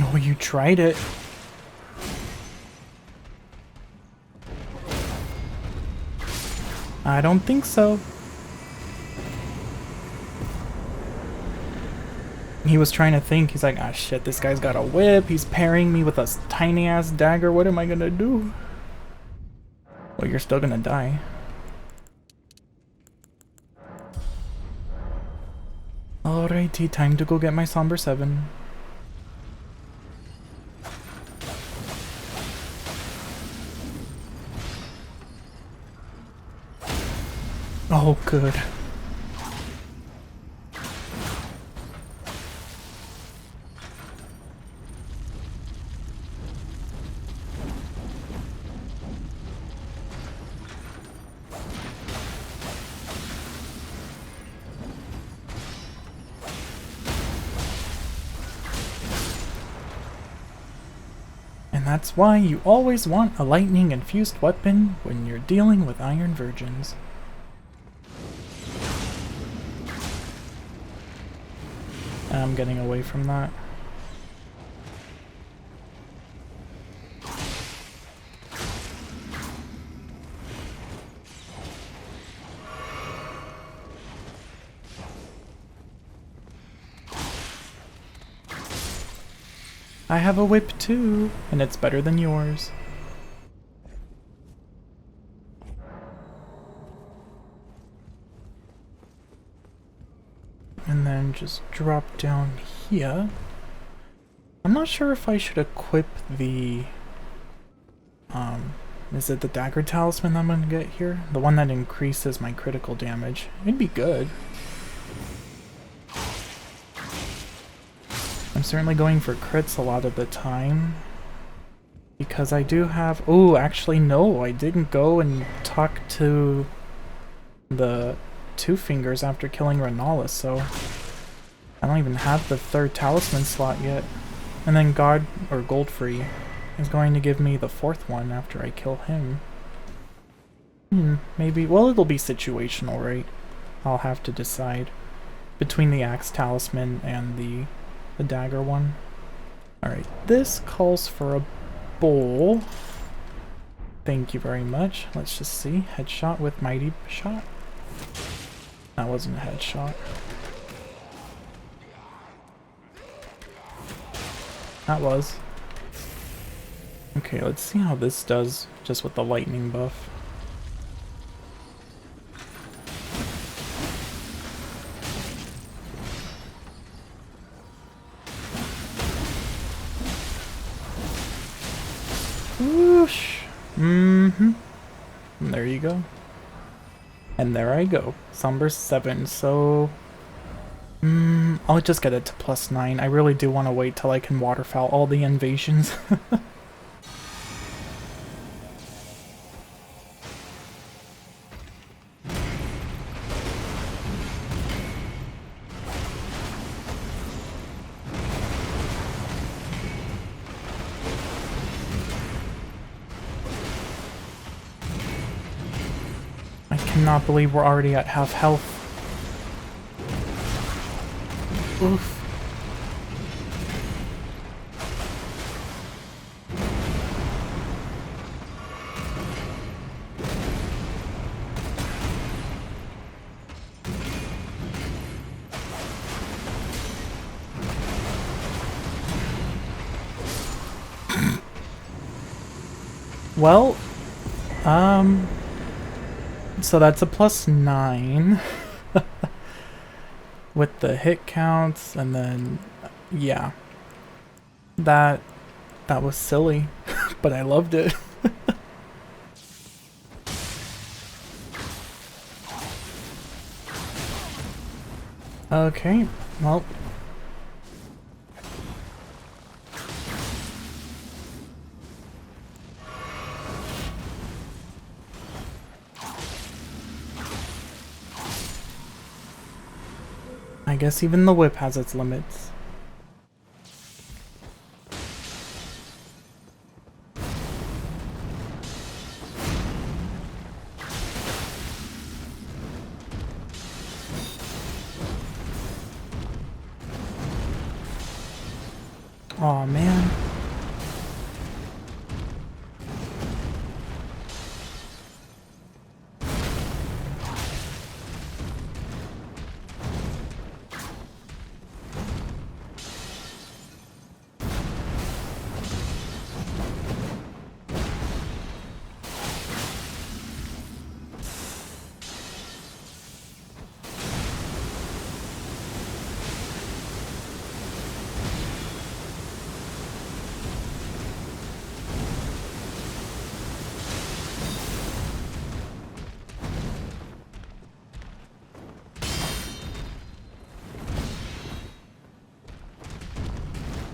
Oh, you tried it. I don't think so. He was trying to think. He's like, ah, shit, this guy's got a whip. He's parrying me with a tiny ass dagger. What am I gonna do? Well, you're still gonna die. Alrighty, time to go get my Somber 7. Oh, good. And that's why you always want a lightning-infused weapon when you're dealing with Iron Virgins. I'm getting away from that. I have a whip too, and it's better than yours. And then just drop down here. I'm not sure if I should equip the is it the dagger talisman I'm gonna get here? The one that increases my critical damage. It'd be good. I'm certainly going for crits a lot of the time. Because I do have... Oh, actually no, I didn't go and talk to the Two Fingers after killing Renalis, so I don't even have the third talisman slot yet. And then God, or Goldfree, is going to give me the fourth one after I kill him. Maybe... Well, it'll be situational, right? I'll have to decide between the Axe Talisman and the dagger one. Alright, this calls for a bowl. Thank you very much. Let's just see. Headshot with Mighty Shot. That wasn't a headshot. That was. Okay, let's see how this does just with the lightning buff. Whoosh! And there you go. And there I go. Somber 7, so... I'll just get it to +9. I really do want to wait till I can waterfowl all the invasions. cannot believe we're already at half health. Oof. Well, so that's a +9 with the hit counts, and then, yeah, that was silly, but I loved it. Okay, well. I guess even the whip has its limits. Aw, man.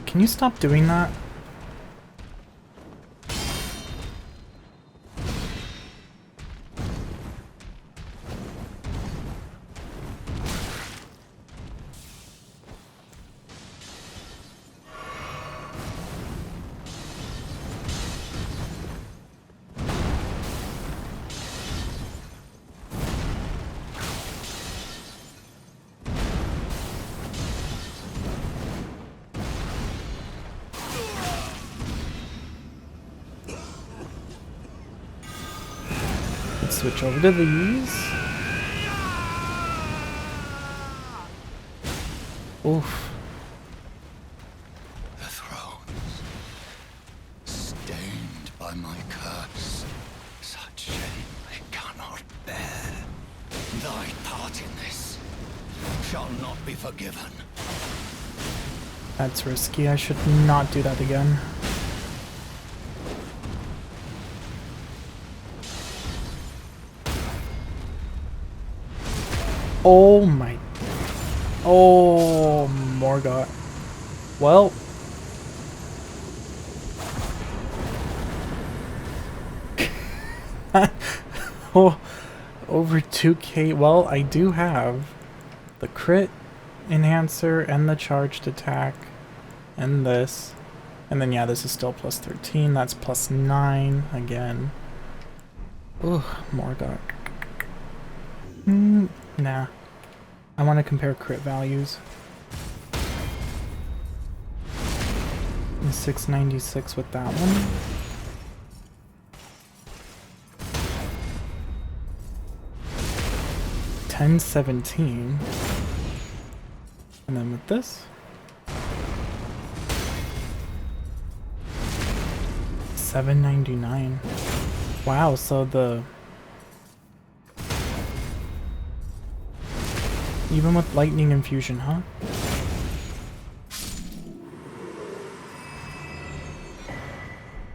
Can you stop doing that? Switch over to these. Oof. The thrones, stained by my curse, such shame I cannot bear. Thy part in this shall not be forgiven. That's risky. I should not do that again. Oh my. Oh, Morgott. Well. Oh, over 2k. Well, I do have the crit enhancer and the charged attack and this. And then, yeah, this is still +13. That's +9 again. Ugh, Morgott. Nah. I want to compare crit values. And 696 with that one. $10.17. And then with this. $7.99. Wow, so the even with lightning infusion, huh?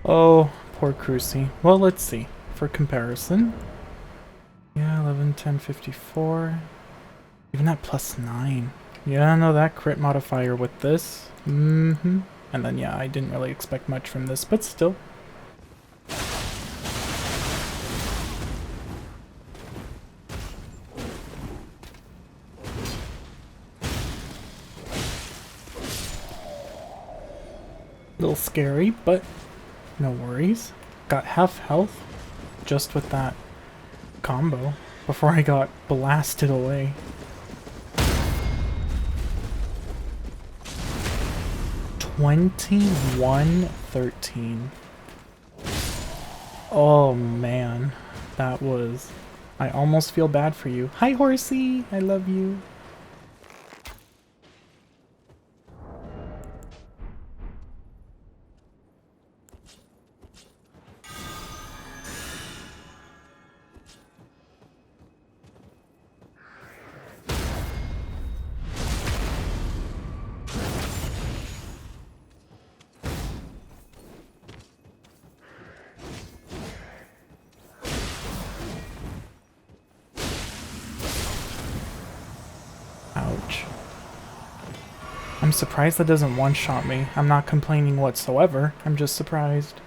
Oh, poor Crucy. Well, let's see. For comparison. Yeah, 11, 10, 54. Even at +9. Yeah, no, that crit modifier with this. And then, yeah, I didn't really expect much from this, but still. Little scary, but no worries. Got half health just with that combo. before I got blasted away. 21-13. Oh man, that was... I almost feel bad for you. Hi Horsey, I love you. Ouch. I'm surprised that doesn't one-shot me. I'm not complaining whatsoever. I'm just surprised.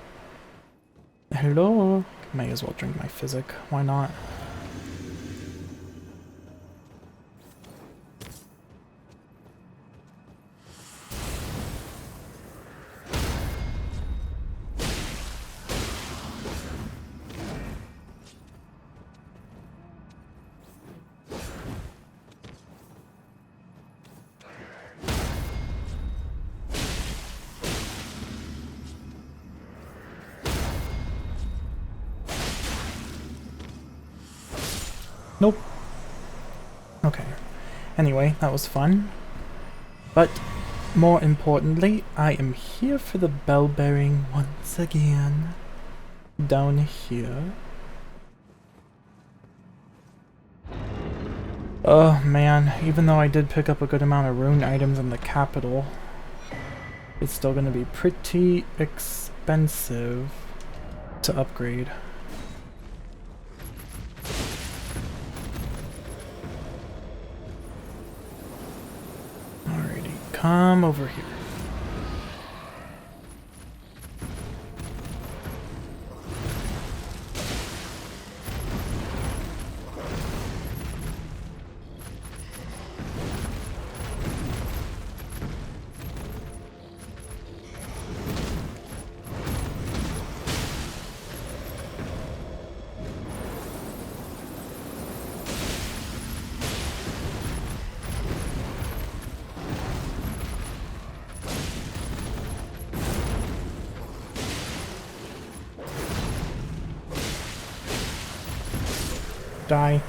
Hello? May as well drink my physic. Why not? Nope. Okay. Anyway, that was fun. But more importantly, I am here for the bell bearing once again. Down here. Oh man, even though I did pick up a good amount of rune items in the capital, it's still gonna be pretty expensive to upgrade. Come over here. Die.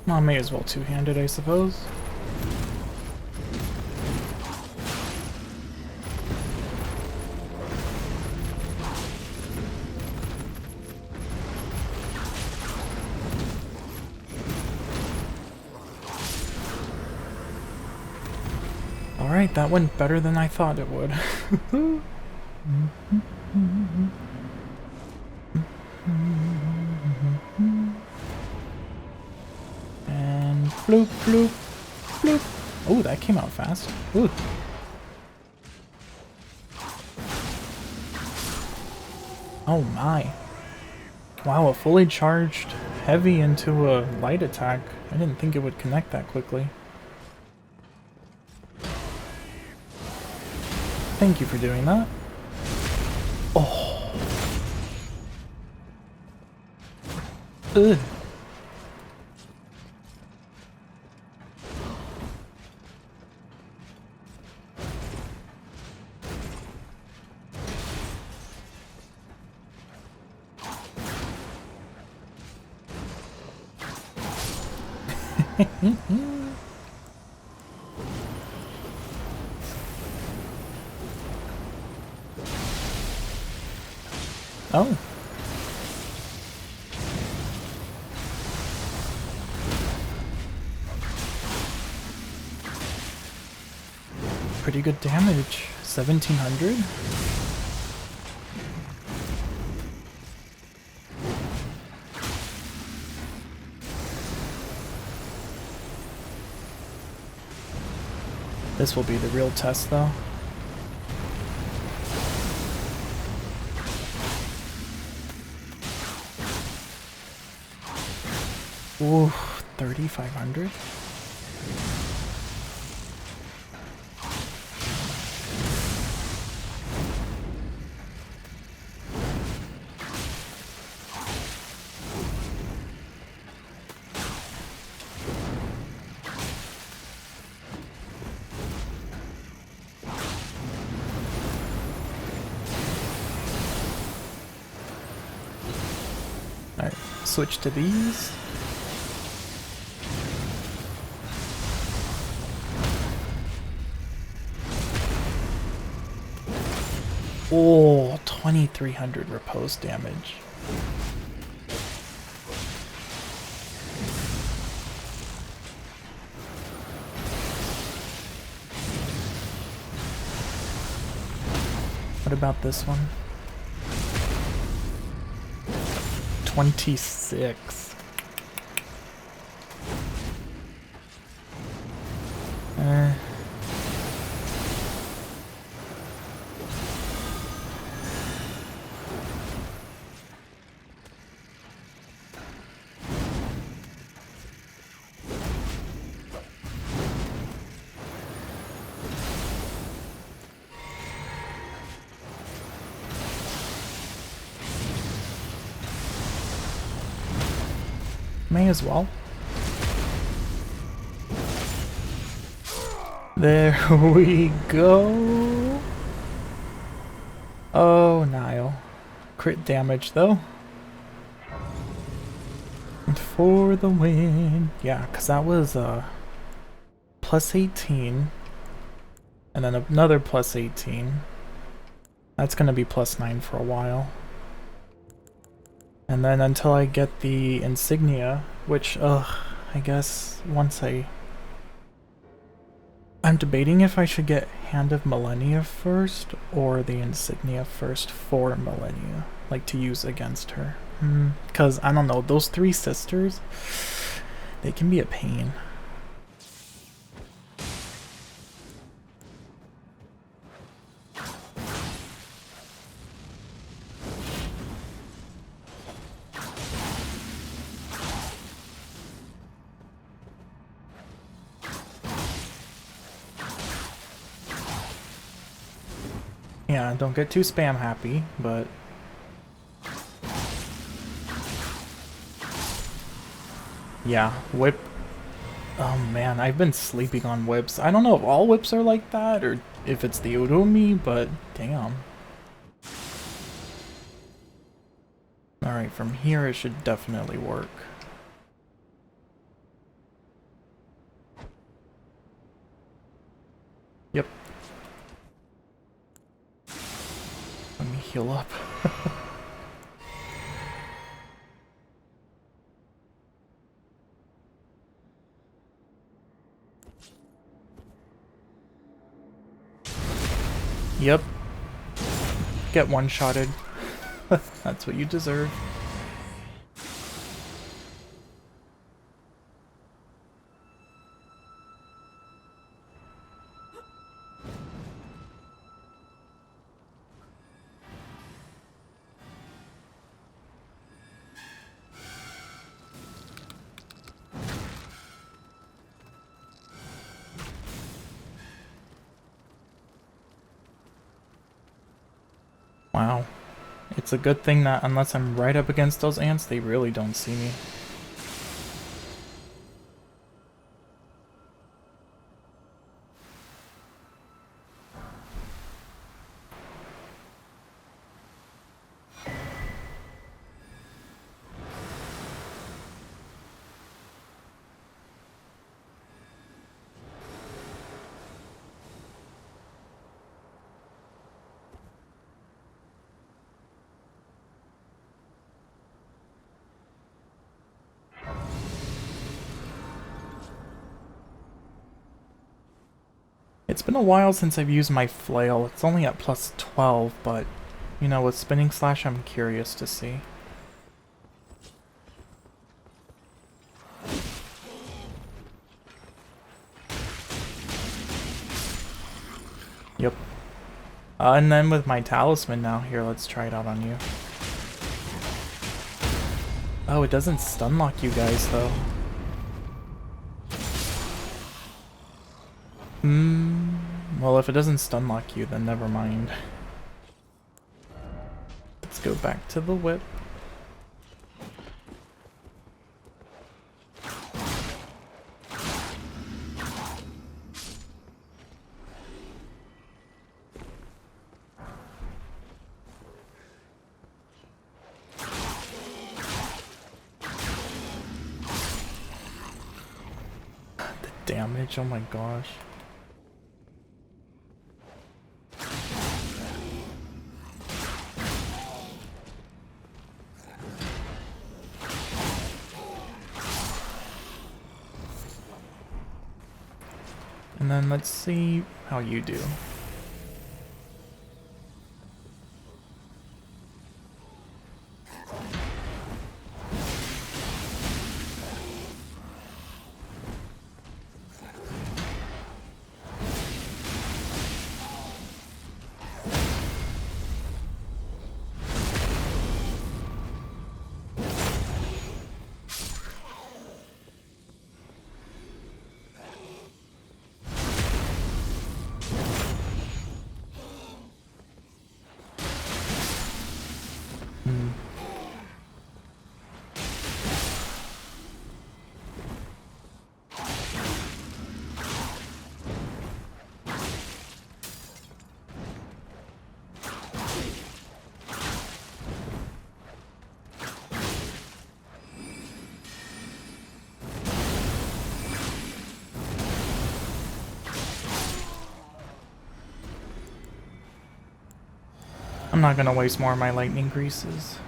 I may as well two-handed, I suppose. Alright, that went better than I thought it would. And bloop, bloop, bloop. Oh, that came out fast. Ooh. Oh my. Wow, a fully charged heavy into a light attack. I didn't think it would connect that quickly. Thank you for doing that. Oh. Ugh. Oh. Pretty good damage. 1700? This will be the real test, though. Ooh, 3,500? Switch to these. Oh, 2300 repose damage. What about this one? 26. May as well. There we go. Oh, Nile. Crit damage though. And for the win. Yeah, because that was plus 18. And then another plus 18. That's going to be plus 9 for a while. And then until I get the insignia, which, I guess once I'm debating if I should get Hand of Malenia first or the insignia first for Malenia, like to use against her. Because, I don't know, those three sisters, they can be a pain. Yeah, don't get too spam happy, but... Yeah, whip... Oh man, I've been sleeping on whips. I don't know if all whips are like that, or if it's the Urumi, but damn. Alright, from here it should definitely work. Yep. Let me heal up. Yep. Get one-shotted. That's what you deserve. Wow. It's a good thing that unless I'm right up against those ants, they really don't see me. It's been a while since I've used my flail. It's only at plus 12, but, you know, with Spinning Slash, I'm curious to see. Yep. And then with my talisman now, here, let's try it out on you. Oh, it doesn't stun lock you guys, though. Well, if it doesn't stun lock you, then never mind. Let's go back to the whip. damage, oh my gosh. And then let's see how you do. I'm not gonna waste more of my lightning greases.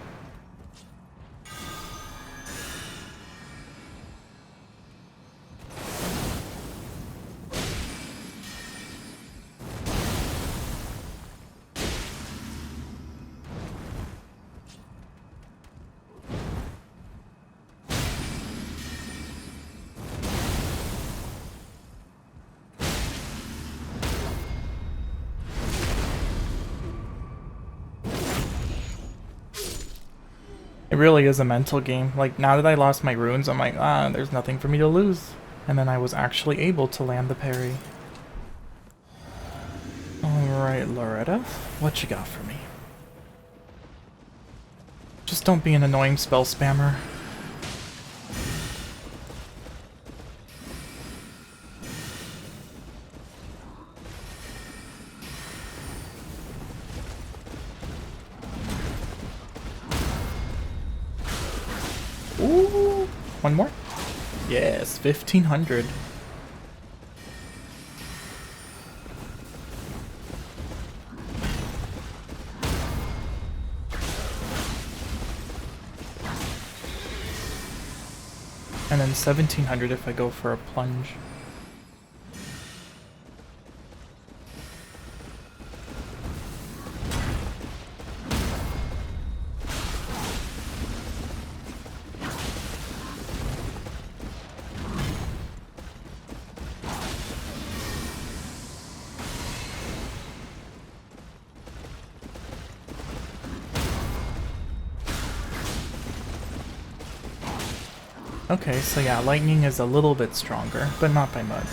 It really is a mental game. Like, now that I lost my runes, I'm like, there's nothing for me to lose. And then I was actually able to land the parry. Alright, Loretta, what you got for me? Just don't be an annoying spell spammer. Ooh, one more? Yes, 1500. And then 1700 if I go for a plunge. Okay, so yeah, lightning is a little bit stronger, but not by much.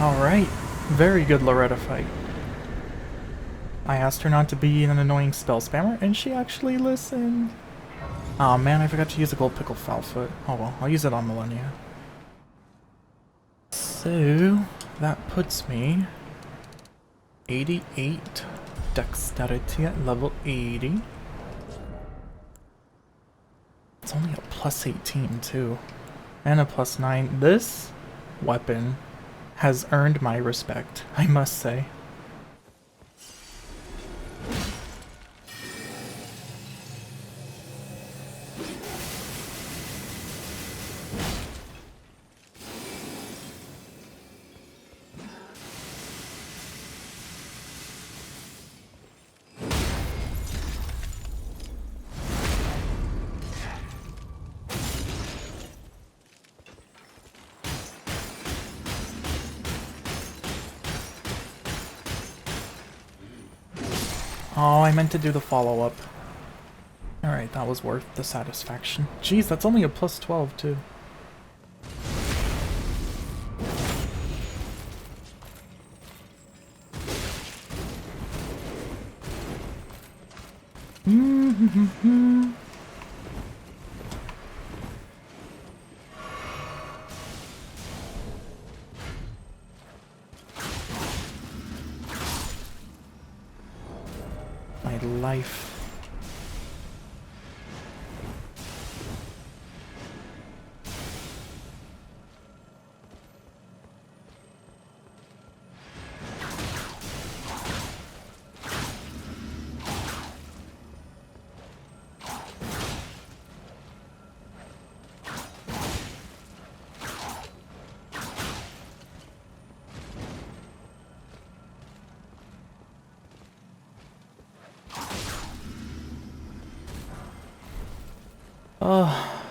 Alright, very good Loretta fight. I asked her not to be an annoying spell spammer, and she actually listened. Aw man, I forgot to use a gold pickle foulfoot. Oh well, I'll use it on Malenia. So, that puts me 88 dexterity at level 80. It's only a plus 18 too. And a plus 9. This weapon has earned my respect, I must say. Oh, I meant to do the follow-up. Alright, that was worth the satisfaction. Jeez, that's only a plus 12 too. My life. Oh,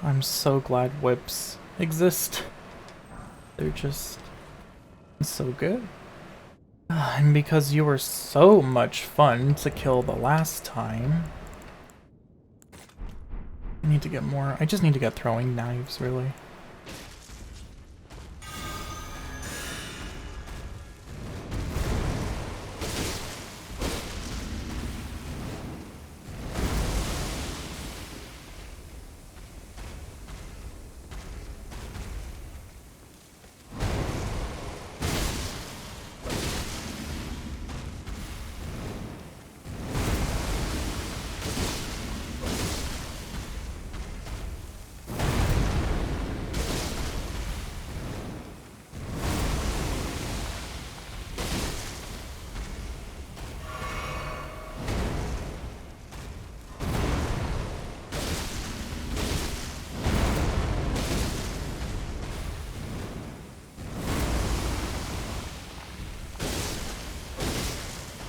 I'm so glad whips exist. They're just so good. And because you were so much fun to kill the last time, I need to get more. I just need to get throwing knives, really.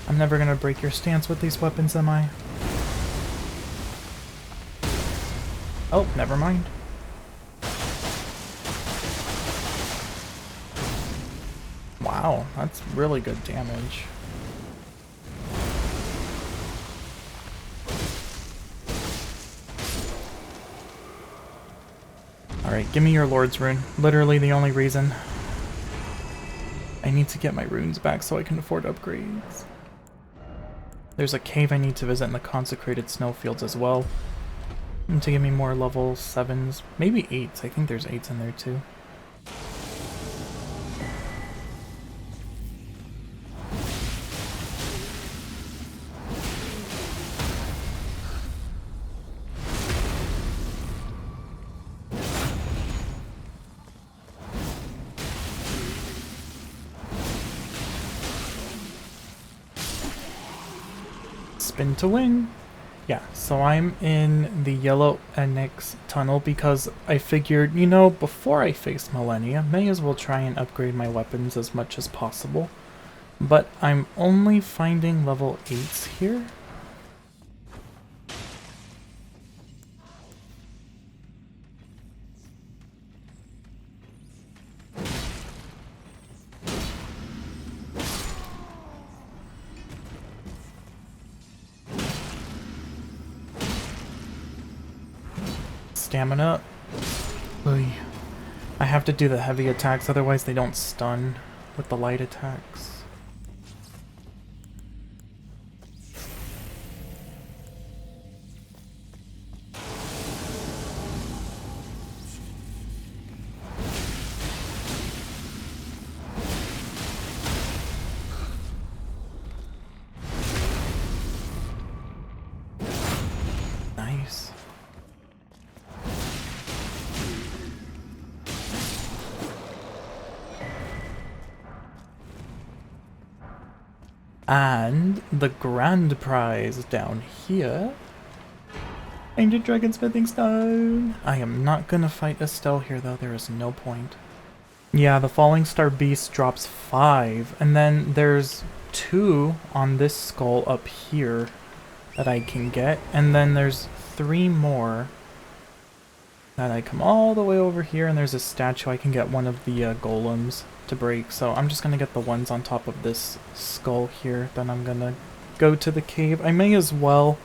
I'm never gonna break your stance with these weapons, am I? Oh, never mind. Wow, that's really good damage. Alright, give me your Lord's Rune. Literally the only reason. I need to get my runes back so I can afford upgrades. There's a cave I need to visit in the consecrated snowfields as well. And to give me more level 7s. Maybe 8s. I think there's 8s in there too. Spin to win. Yeah, so I'm in the yellow annex tunnel because I figured, you know, before I face Malenia, may as well try and upgrade my weapons as much as possible. But I'm only finding level 8s here. Stamina. Oy. I have to do the heavy attacks, otherwise they don't stun with the light attacks. Nice. And the grand prize down here. Ancient Dragon Smithing Stone. I am not gonna fight Estelle here though, there is no point. Yeah, the Falling Star Beast drops 5, and then there's 2 on this skull up here that I can get, and then there's 3 more that I come all the way over here, and there's a statue I can get one of the golems to break, so I'm just gonna get the ones on top of this skull here, then I'm gonna go to the cave. I may as well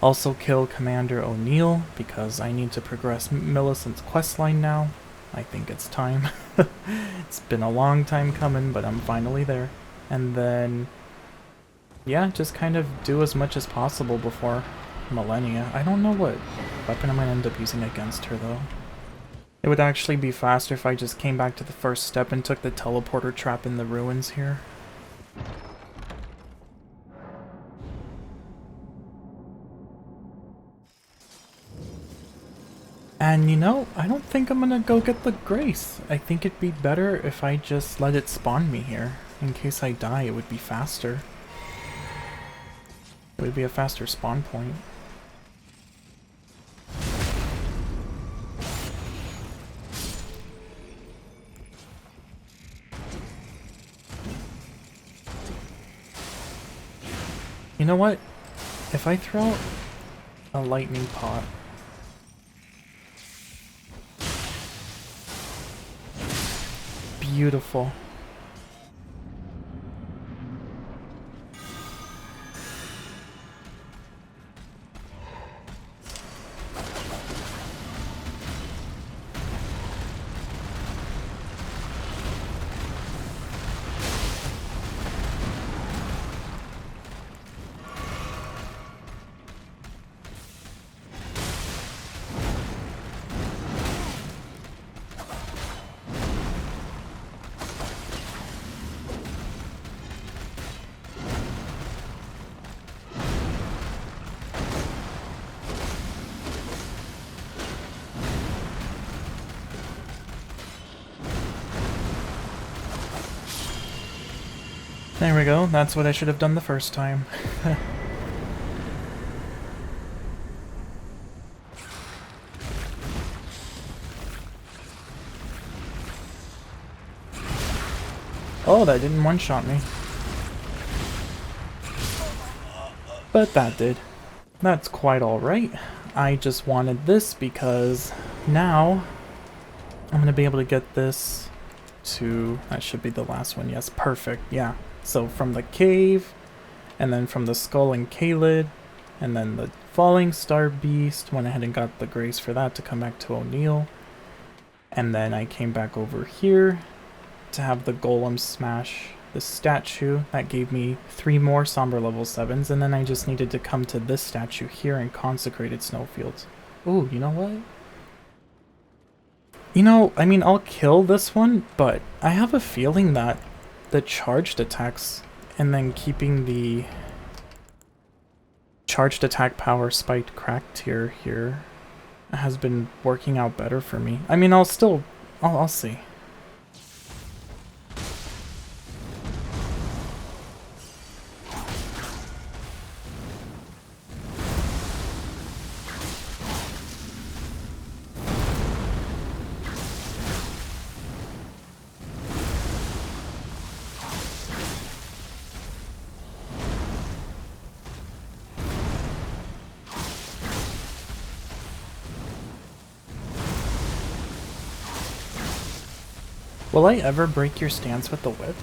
also kill Commander O'Neill, because I need to progress Millicent's questline now. I think it's time. It's been a long time coming, but I'm finally there. And then, yeah, just kind of do as much as possible before Malenia. I don't know what weapon I'm going to end up using against her, though. It would actually be faster if I just came back to the first step and took the teleporter trap in the ruins here. And you know, I don't think I'm gonna go get the Grace. I think it'd be better if I just let it spawn me here. In case I die, it would be faster. It would be a faster spawn point. You know what? If I throw out a lightning pot... Beautiful. There we go, that's what I should have done the first time. Oh, that didn't one-shot me. But that did. That's quite alright. I just wanted this because now I'm gonna be able to get this to... that should be the last one, yes, perfect, yeah. So from the cave, and then from the skull and Kaled, and then the falling star beast, went ahead and got the Grace for that to come back to O'Neill. And then I came back over here to have the golem smash the statue. That gave me 3 more somber level 7s, and then I just needed to come to this statue here in Consecrated Snowfields. Ooh, you know what? You know, I mean, I'll kill this one, but I have a feeling that the charged attacks and then keeping the charged attack power spiked crack tier here has been working out better for me. I mean, I'll see. Will I ever break your stance with the whip?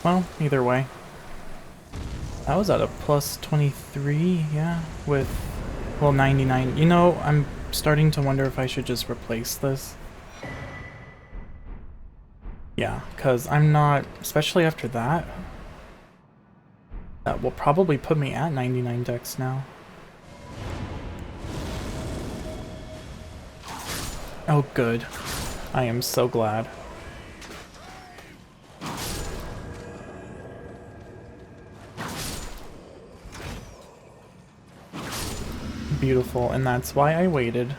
Well, either way. I was at a plus 23, yeah, with, well, 99. You know, I'm starting to wonder if I should just replace this. Yeah, because I'm not, especially after that, that will probably put me at 99 dex now. Oh, good. I am so glad. Beautiful, and that's why I waited.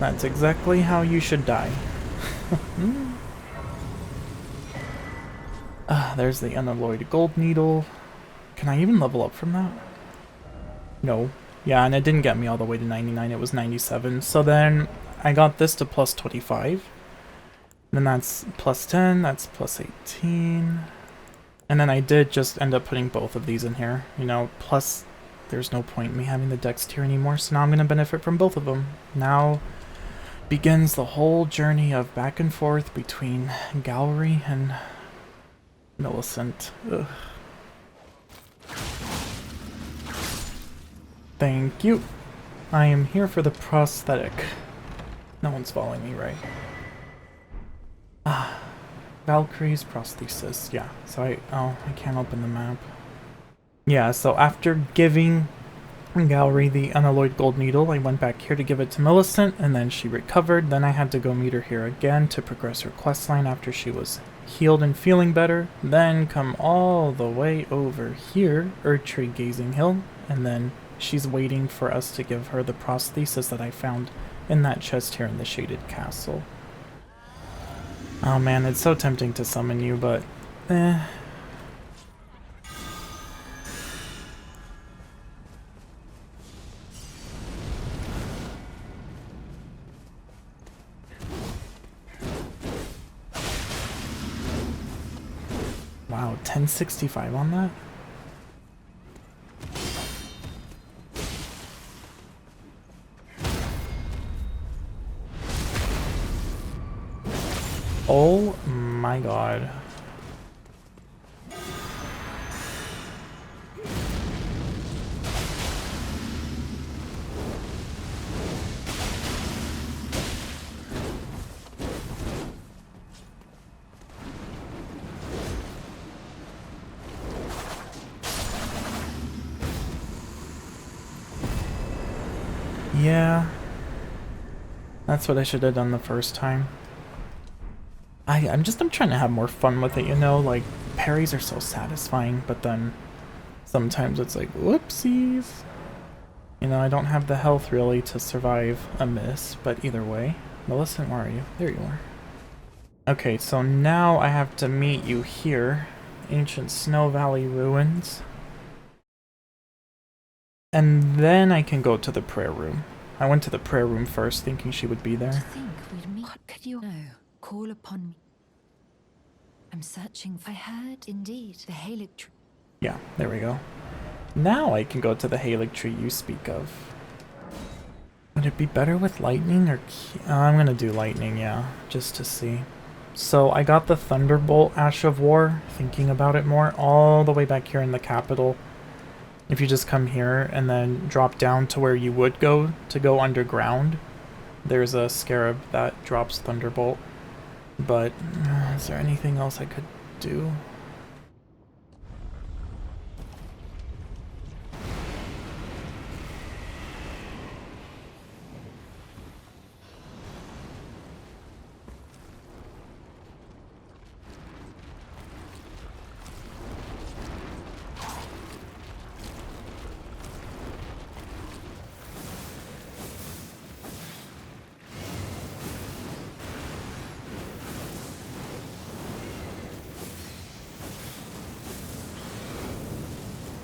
That's exactly how you should die. There's the unalloyed gold needle. Can I even level up from that? No. Yeah, and it didn't get me all the way to 99, it was 97. So then I got this to plus 25. Then that's plus 10, that's plus 18. And then I did just end up putting both of these in here. You know, plus there's no point in me having the Dexterity anymore, so now I'm going to benefit from both of them. Now begins the whole journey of back and forth between Gallery and Millicent. Ugh. Thank you. I am here for the prosthetic. No one's following me, right? Ah, Valkyrie's prosthesis. Yeah, so I can't open the map. Yeah, so after giving Gallery the unalloyed gold needle, I went back here to give it to Millicent, and then she recovered. Then I had to go meet her here again to progress her questline after she was healed and feeling better. Then come all the way over here, Entrée Gazing Hill, and then she's waiting for us to give her the prosthesis that I found in that chest here in the Shaded Castle. Oh man, it's so tempting to summon you, but eh. Wow, 1065 on that? Oh my god. Yeah. That's what I should have done the first time. I'm trying to have more fun with it, you know, like, parries are so satisfying, but then sometimes it's like, whoopsies. You know, I don't have the health really to survive a miss, but either way. Millicent, where are you? There you are. Okay, so now I have to meet you here. Ancient Snow Valley Ruins. And then I can go to the prayer room. I went to the prayer room first, thinking she would be there. What could you know? Call upon me. I'm searching. I heard indeed the Halig tree. Yeah, there we go. Now I can go to the Halig tree you speak of. Would it be better with lightning or I'm gonna do lightning, yeah, just to see. So I got the Thunderbolt Ash of War, thinking about it more, all the way back here in the capital. If you just come here and then drop down to where you would go to go underground, there's a scarab that drops Thunderbolt. But is there anything else I could do?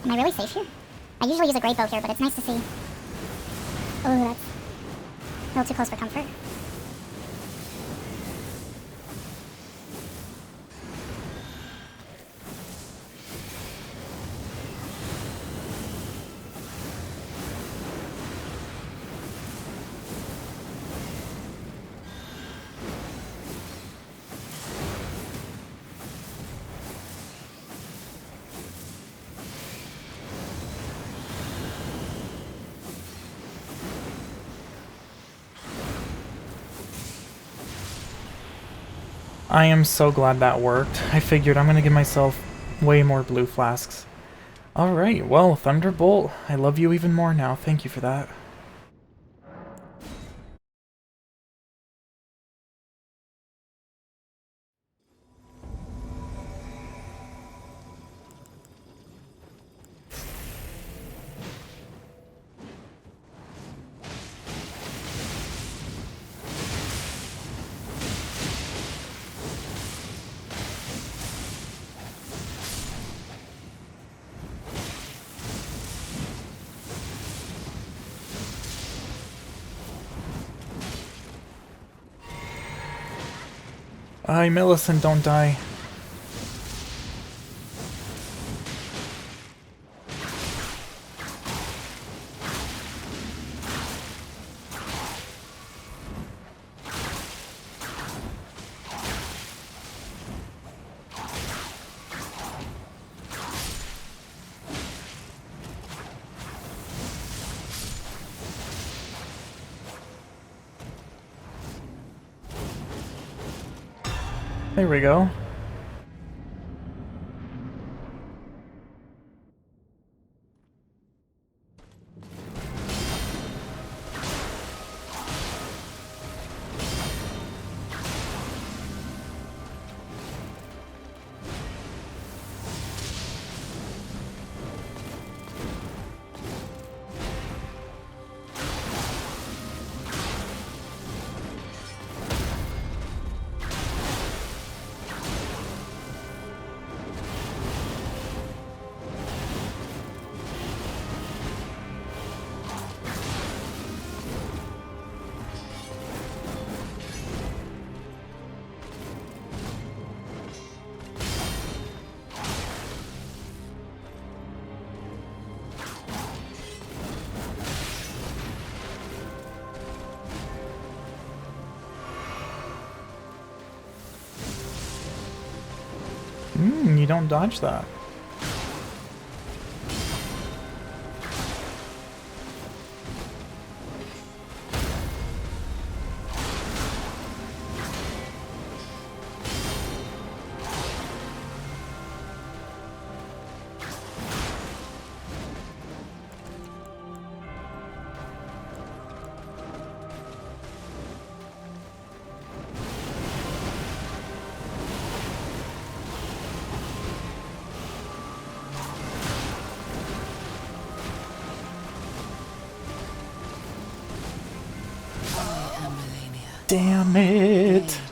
Am I really safe here? I usually use a great bow here, but it's nice to see. Oh, that's a little too close for comfort. I am so glad that worked. I figured I'm gonna give myself way more blue flasks. Alright, well, Thunderbolt, I love you even more now. Thank you for that. Hi, Millicent, don't die. There we go. You don't dodge that. Hand of Malenia. Damn it! Blade.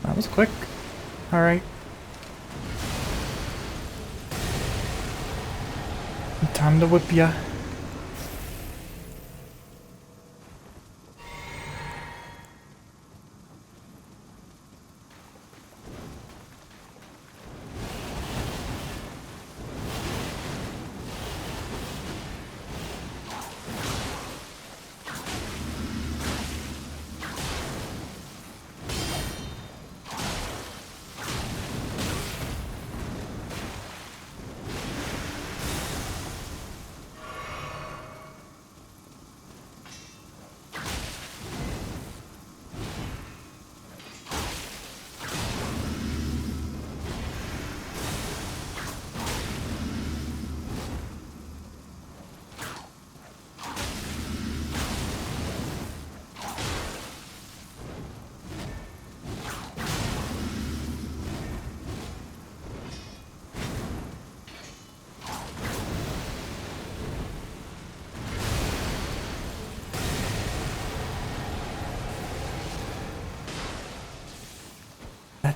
That was quick. Alright. Time to whip ya.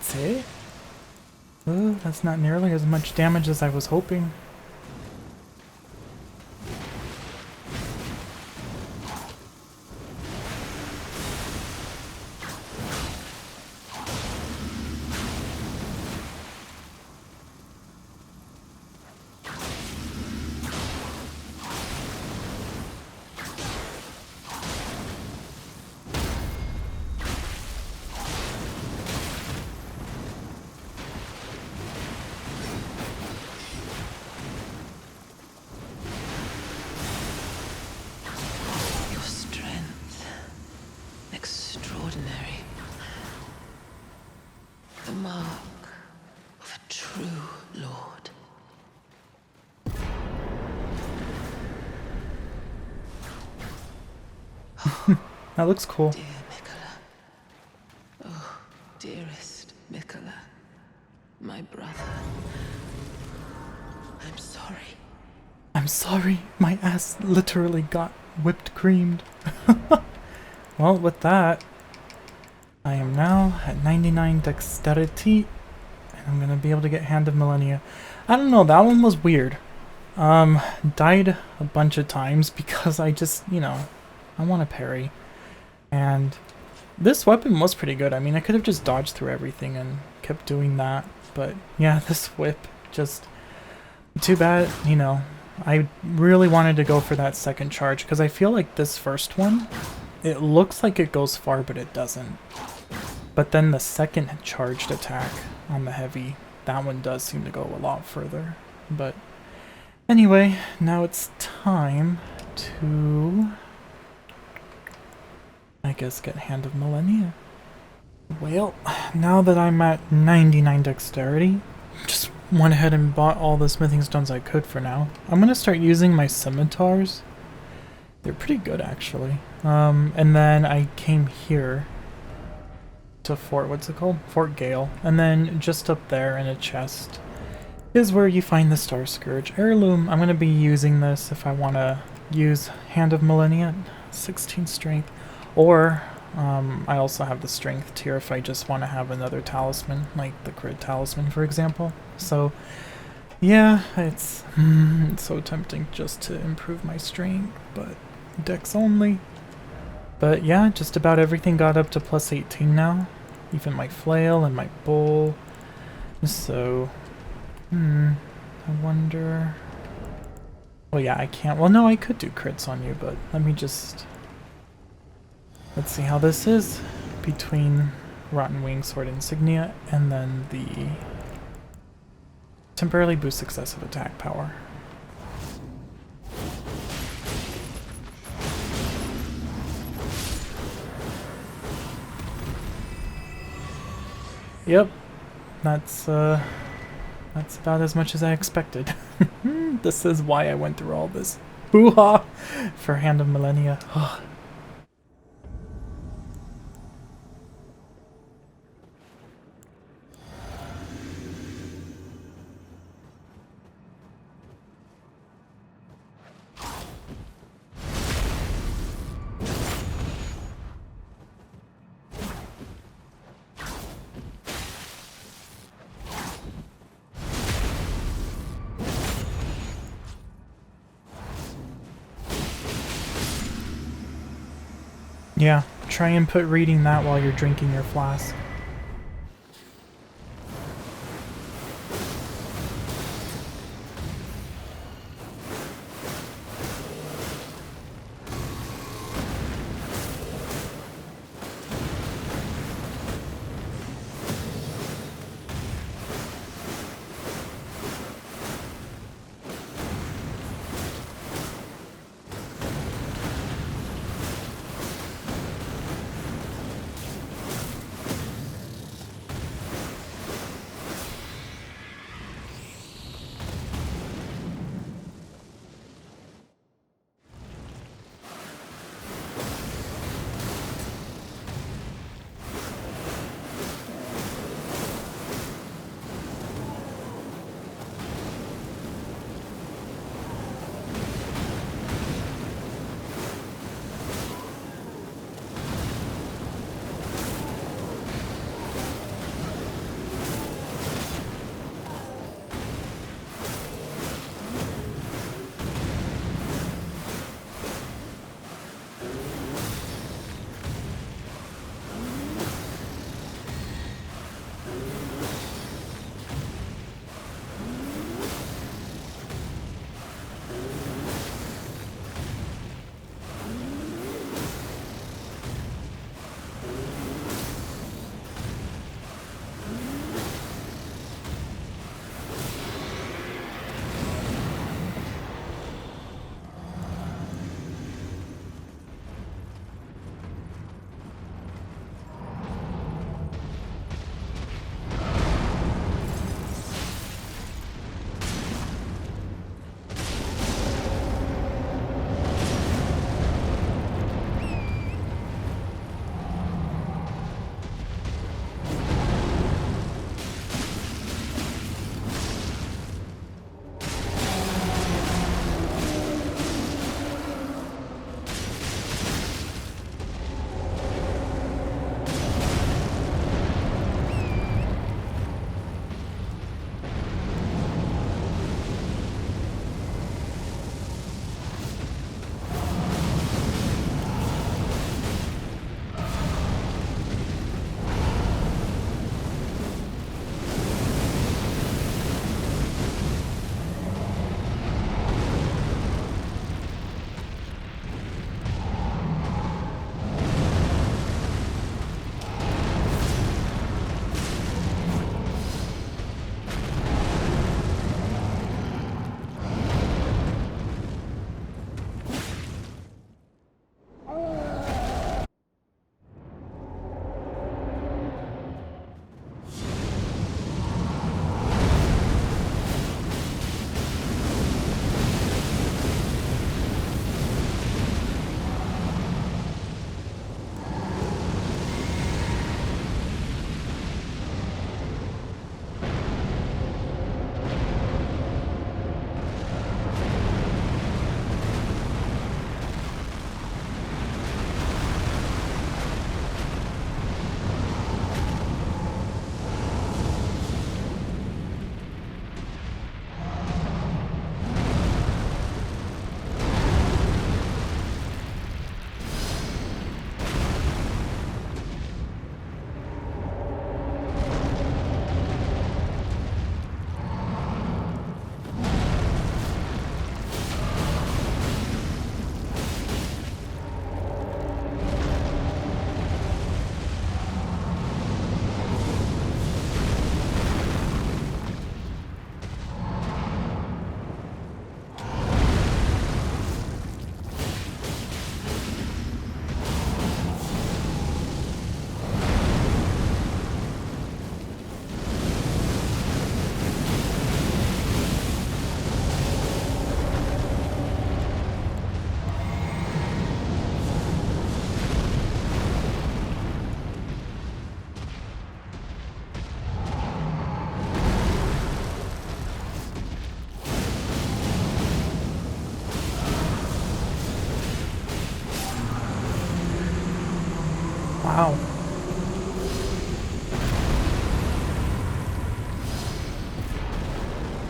That's it? Ooh, that's not nearly as much damage as I was hoping. Your strength. Extraordinary. The mark of a true lord. That looks cool. Dear Mikola. Oh, dearest Mikola. My brother. I'm sorry. I'm sorry, my ass literally got whipped creamed. Well, with that, I am now at 99 Dexterity, and I'm gonna be able to get Hand of Malenia. I don't know, that one was weird. Died a bunch of times because I just, you know, I want to parry. And this weapon was pretty good. I mean, I could have just dodged through everything and kept doing that. But yeah, this whip, just too bad, you know. I really wanted to go for that second charge because I feel like this first one, it looks like it goes far, but it doesn't. But then the second charged attack on the heavy, that one does seem to go a lot further. But anyway, now it's time to, I guess, get Hand of Malenia. Well, now that I'm at 99 Dexterity, just went ahead and bought all the smithing stones I could for now. I'm gonna start using my scimitars. They're pretty good, actually. And then I came here to what's it called? Fort Gale. And then just up there in a chest is where you find the Star Scourge heirloom. I'm gonna be using this if I want to use Hand of Malenia, 16 strength. Or, I also have the strength tier if I just want to have another talisman, like the crit talisman, for example. So, yeah, it's so tempting just to improve my strength, but dex only. But yeah, just about everything got up to plus 18 now. Even my flail and my bowl. So, I wonder... Well, yeah, I can't... Well, no, I could do crits on you, but let me just... Let's see how this is between Rotten Wing Sword Insignia and then the temporarily boost excessive attack power. Yep, that's about as much as I expected. This is why I went through all this hoo-ha for Hand of Malenia. Yeah, try and put reading that while you're drinking your flask.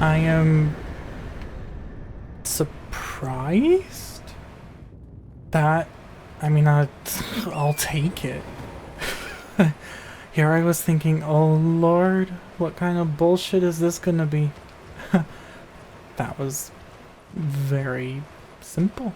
I am surprised that, I mean, I'll take it. Here I was thinking, oh lord, what kind of bullshit is this gonna be? That was very simple.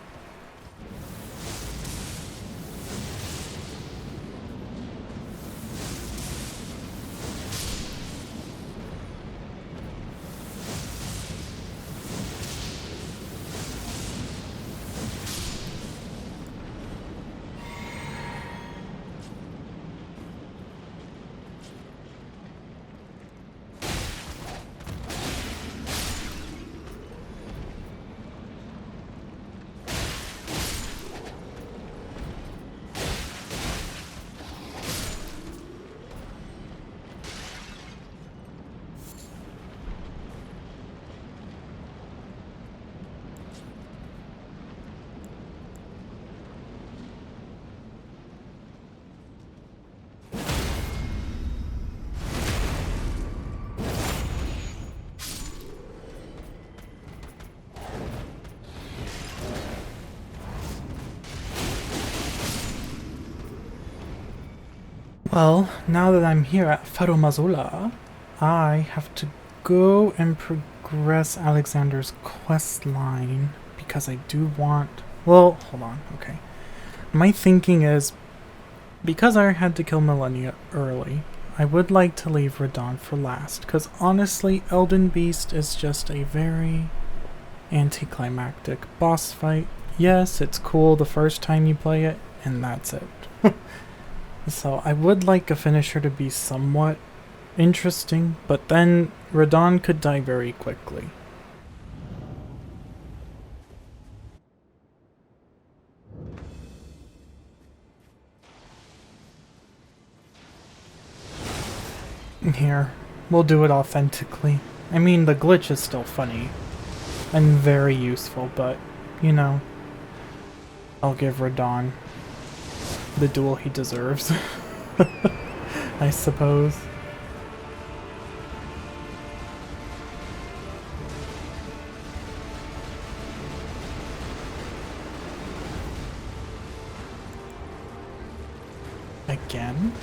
Well, now that I'm here at Faro Mazzola, I have to go and progress Alexander's quest line because I do want... Well, hold on, okay. My thinking is, because I had to kill Malenia early, I would like to leave Radahn for last, because honestly, Elden Beast is just a very anticlimactic boss fight. Yes, it's cool the first time you play it, and that's it. So I would like a finisher to be somewhat interesting, but then Radahn could die very quickly. Here, we'll do it authentically. I mean, the glitch is still funny and very useful, but, you know, I'll give Radahn the duel he deserves, I suppose. Again?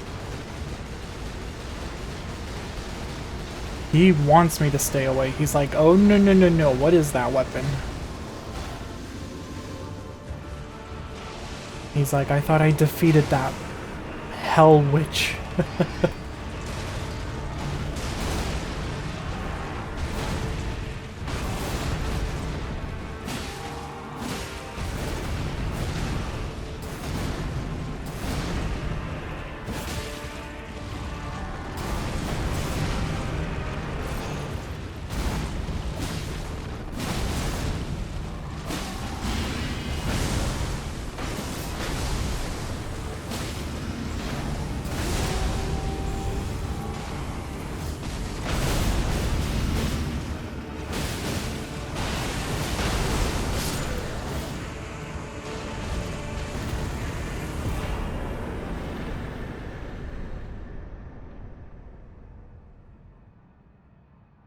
He wants me to stay away. He's like, oh no no no no, what is that weapon? He's like, I thought I defeated that hell witch.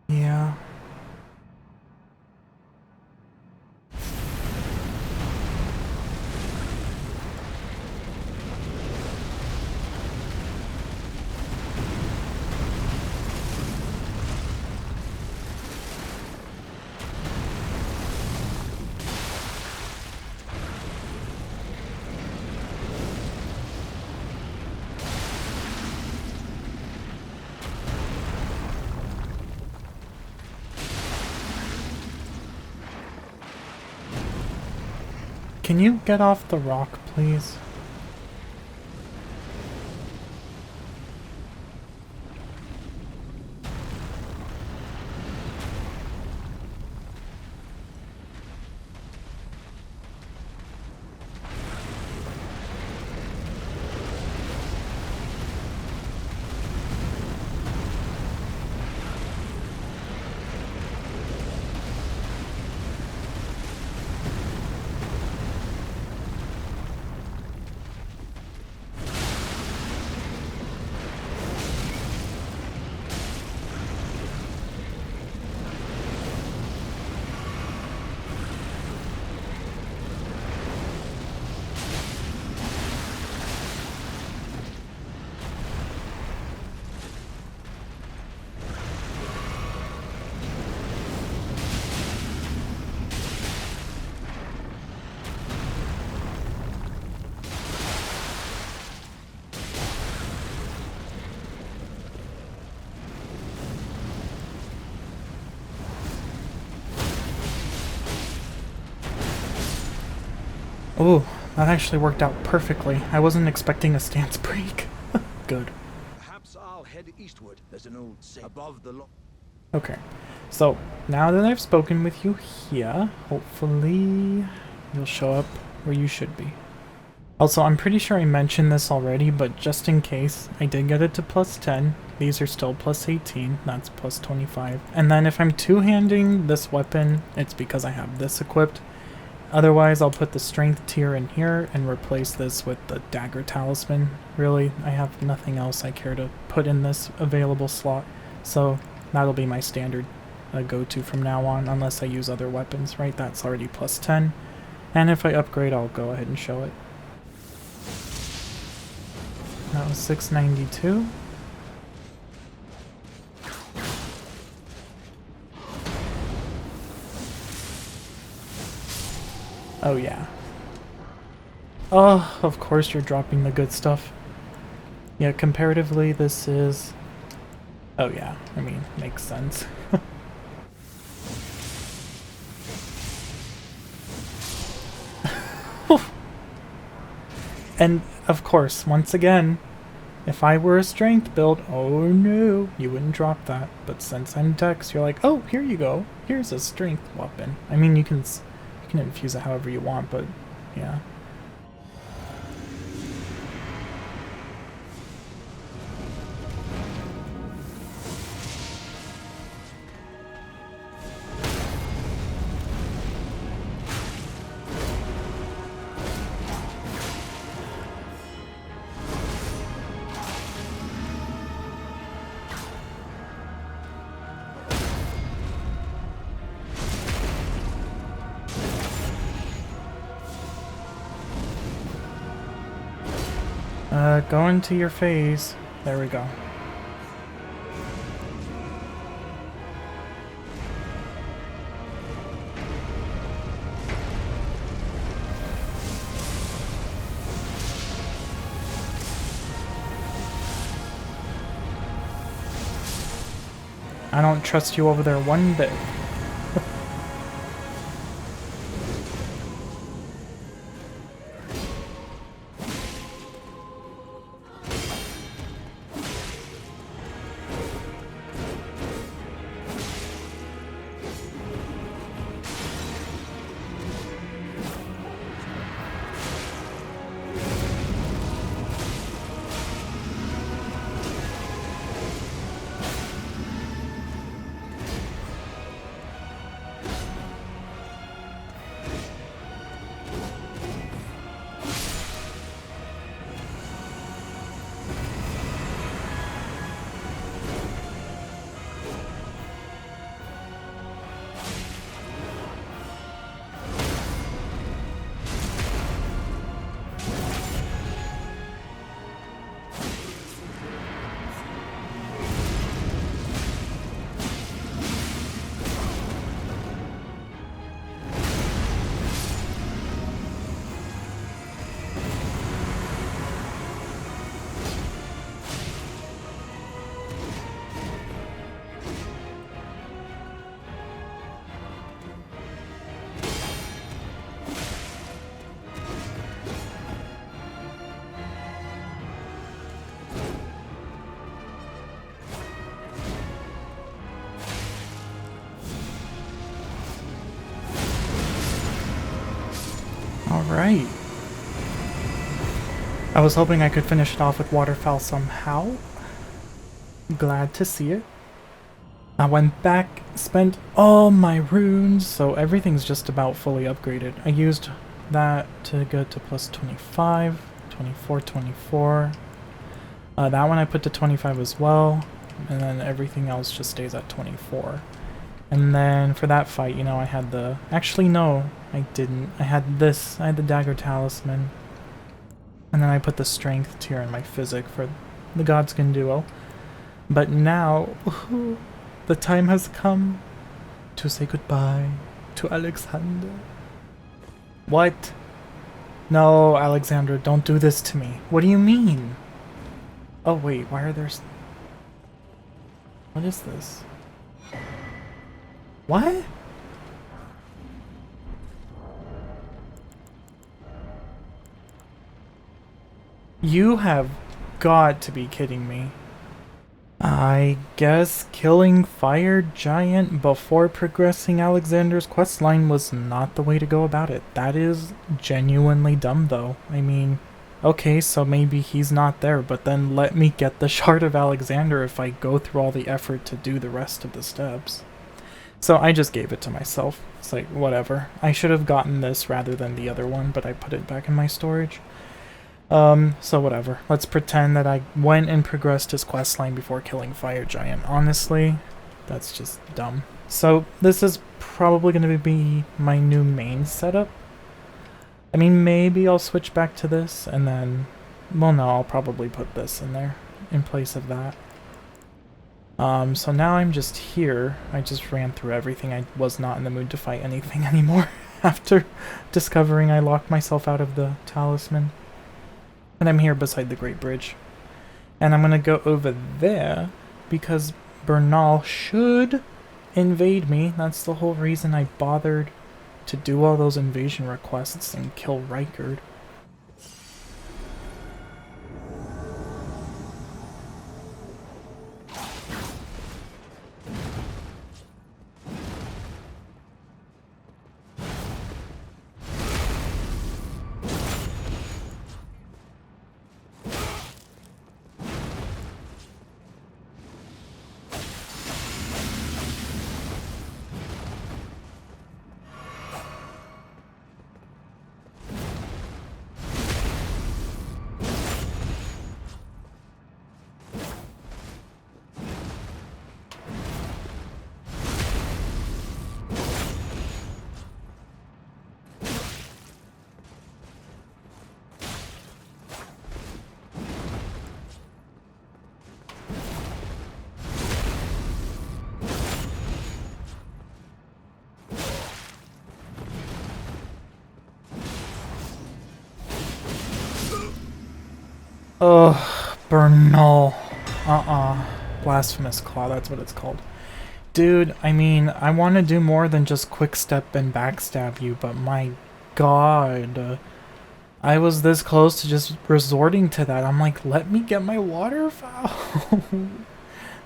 Yeah. Can you get off the rock, please? Oh, that actually worked out perfectly. I wasn't expecting a stance break. Good. Perhaps I'll head eastward. There's an old saint above the Okay, so now that I've spoken with you here, hopefully you'll show up where you should be. Also, I'm pretty sure I mentioned this already, but just in case, I did get it to plus 10. These are still plus 18, that's plus 25. And then if I'm two-handing this weapon, it's because I have this equipped. Otherwise, I'll put the strength tier in here and replace this with the dagger talisman. Really, I have nothing else I care to put in this available slot, so that'll be my standard go-to from now on, unless I use other weapons, right? That's already plus 10. And if I upgrade, I'll go ahead and show it. That was 692. Oh yeah. Oh, of course you're dropping the good stuff. Yeah, comparatively this is... Oh yeah, I mean, makes sense. And, of course, once again, if I were a strength build, oh no, you wouldn't drop that. But since I'm Dex, you're like, oh, here you go. Here's a strength weapon. I mean, you can infuse it however you want, but yeah. Go into your phase. There we go. I don't trust you over there one bit. Alright. I was hoping I could finish it off with Waterfowl somehow. Glad to see it. I went back, spent all my runes, so everything's just about fully upgraded. I used that to go to plus 25, 24, 24. That one I put to 25 as well, and then everything else just stays at 24. And then for that fight, you know, I had the... Actually, no, I didn't. I had this. I had the Dagger Talisman. And then I put the Strength tier in my Physic for the Godskin duo. But now, the time has come to say goodbye to Alexander. What? No, Alexander, don't do this to me. What do you mean? Oh wait, why are there... What is this? What? You have got to be kidding me. I guess killing Fire Giant before progressing Alexander's questline was not the way to go about it. That is genuinely dumb, though. I mean, okay, so maybe he's not there, but then let me get the Shard of Alexander if I go through all the effort to do the rest of the steps. So I just gave it to myself. It's like, whatever. I should have gotten this rather than the other one, but I put it back in my storage. So whatever. Let's pretend that I went and progressed his questline before killing Fire Giant. Honestly, that's just dumb. So this is probably going to be my new main setup. I mean, maybe I'll switch back to this and then... Well, no, I'll probably put this in there in place of that. So now I'm just here. I just ran through everything. I was not in the mood to fight anything anymore after discovering I locked myself out of the talisman. And I'm here beside the Great Bridge. And I'm gonna go over there because Bernal should invade me. That's the whole reason I bothered to do all those invasion requests and kill Rykard. Ugh, Bernal. Blasphemous Claw, that's what it's called. Dude, I mean, I want to do more than just quick step and backstab you, but my god. I was this close to just resorting to that. I'm like, let me get my waterfowl.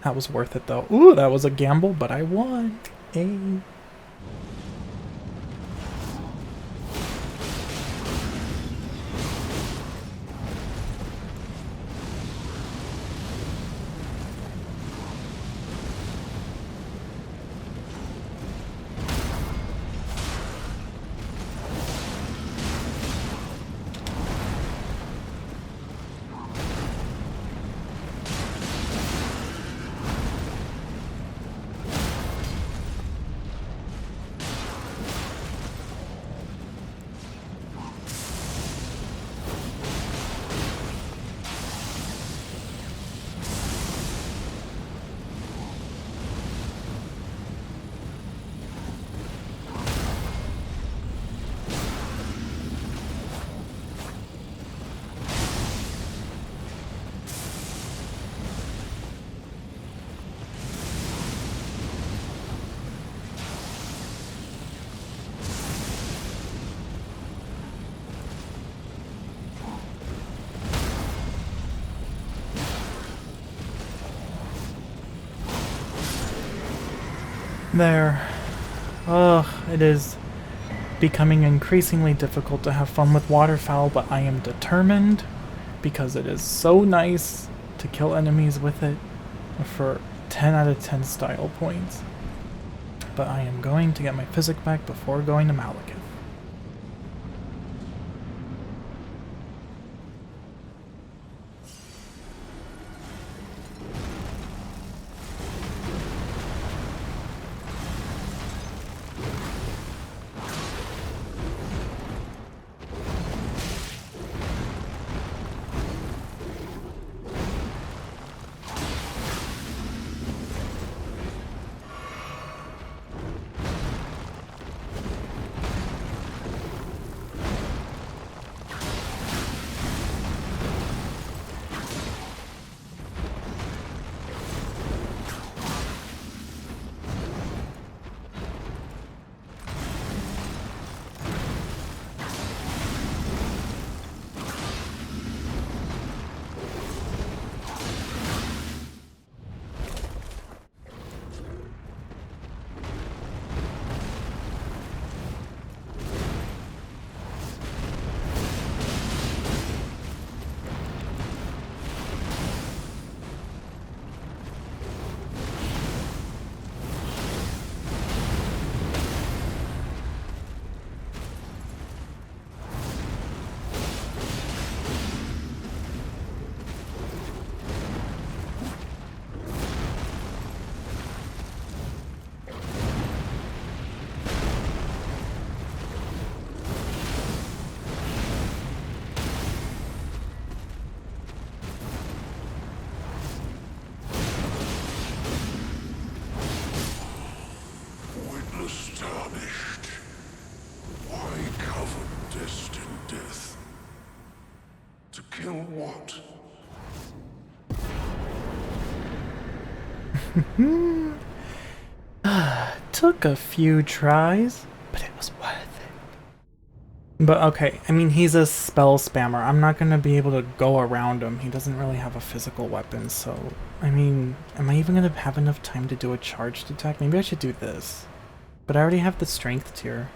That was worth it, though. Ooh, that was a gamble, but I won. Hey. There. Ugh, it is becoming increasingly difficult to have fun with waterfowl, but I am determined because it is so nice to kill enemies with it for 10 out of 10 style points. But I am going to get my physic back before going to Malekith. astonished. Why cover destined death? To kill what? Took a few tries, but it was worth it. But okay, I mean, he's a spell spammer. I'm not gonna be able to go around him. He doesn't really have a physical weapon, so... I mean, am I even gonna have enough time to do a charged attack? Maybe I should do this. But I already have the strength tier.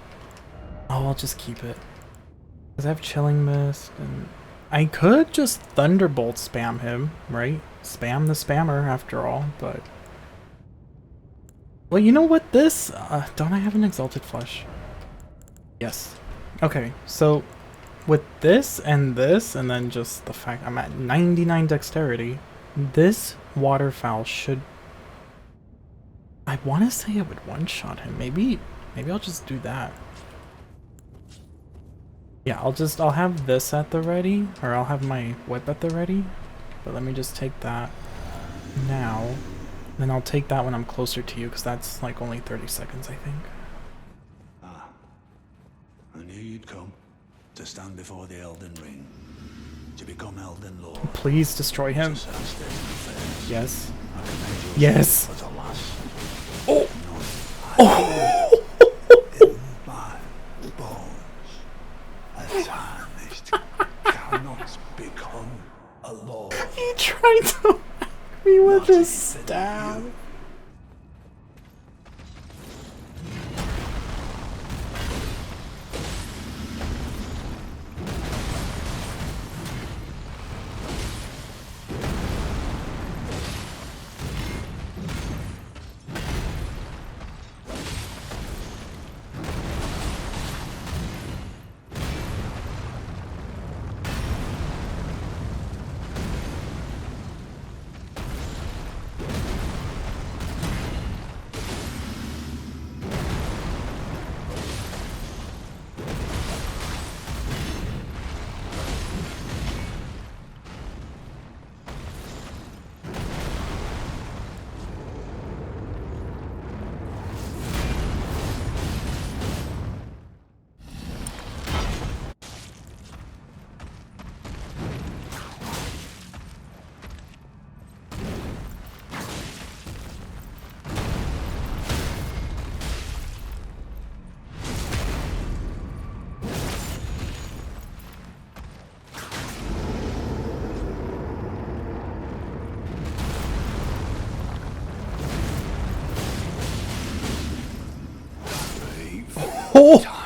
Oh, I'll just keep it. Because I have Chilling Mist, and... I could just Thunderbolt spam him, right? Spam the spammer, after all, but... Well, you know what, this... don't I have an Exalted Flesh? Yes. Okay, so... with this, and then just the fact I'm at 99 Dexterity, this Waterfowl should... I want to say it would one-shot him. Maybe I'll just do that. Yeah, I'll have this at the ready, or I'll have my whip at the ready. But let me just take that now. Then I'll take that when I'm closer to you, because that's like only 30 seconds, I think. Ah, I knew you'd come to stand before the Elden Ring, to become Elden Lord. Please destroy him. Yes. Yes. Yes. Oh. Oh. In my bones, a tarnished cannot become a lord. He tried to whack me with his staff.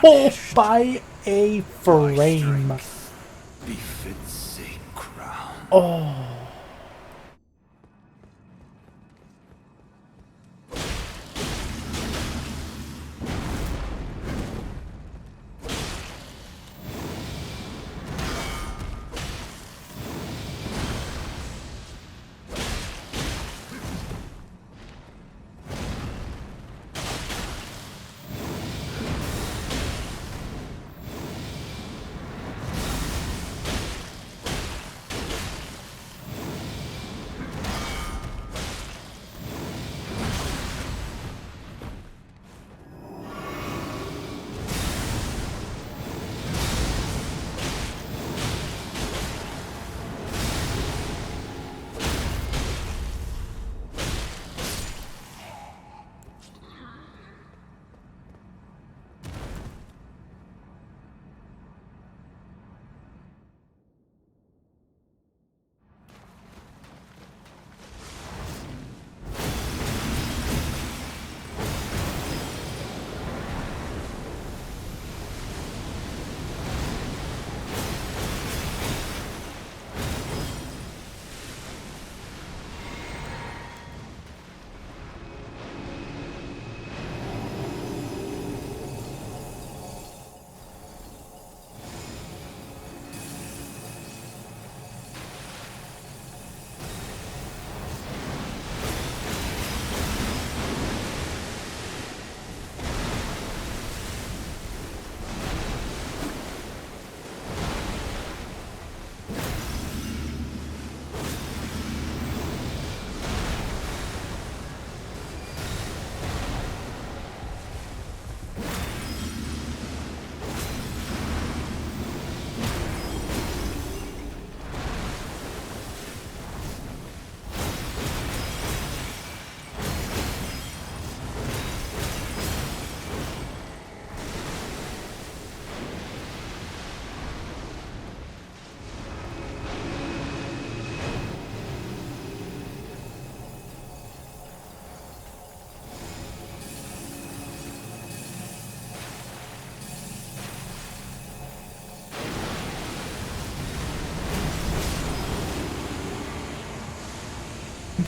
Oh, by a frame. Befits a crown. Oh.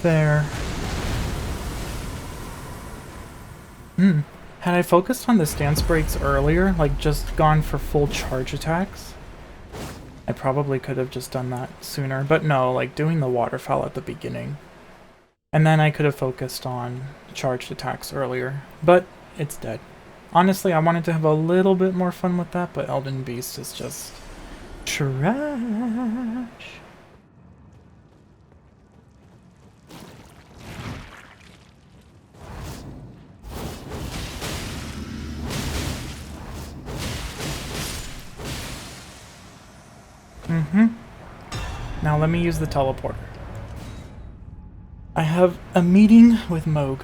There. Had I focused on the stance breaks earlier, like just gone for full charge attacks, I probably could have just done that sooner. But no, like doing the waterfowl at the beginning. And then I could have focused on charged attacks earlier. But it's dead. Honestly, I wanted to have a little bit more fun with that, but Elden Beast is just trash. Now let me use the teleporter. I have a meeting with Moog.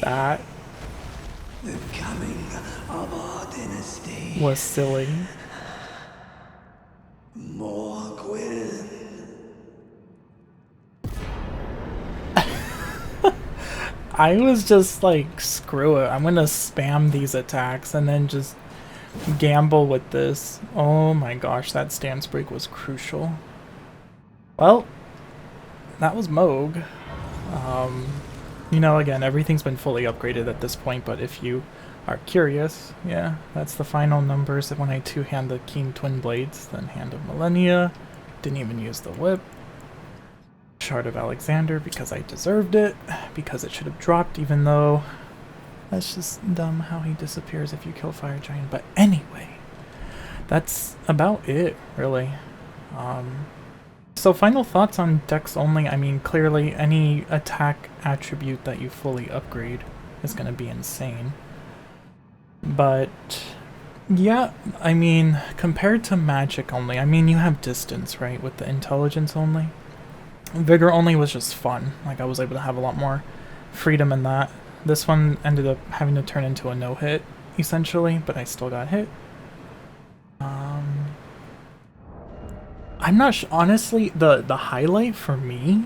That The coming of our dynasty. was silly. Morgwin. I was just like, screw it. I'm gonna spam these attacks and then just gamble with this. Oh my gosh, that stance break was crucial. Well, that was Moog. You know, again, everything's been fully upgraded at this point, but if you are curious, yeah, that's the final numbers when I two-hand the Keen Twin Blades, then Hand of Malenia, didn't even use the whip. Shard of Alexander because I deserved it, because it should have dropped, even though that's just dumb how he disappears if you kill Fire Giant. But anyway, that's about it, really. So final thoughts on Dex only. I mean, clearly any attack attribute that you fully upgrade is going to be insane. But yeah, I mean, compared to magic only, I mean, you have distance, right, with the intelligence only. Vigor only was just fun. Like, I was able to have a lot more freedom in that. This one ended up having to turn into a no-hit, essentially, but I still got hit. I'm not honestly, the highlight for me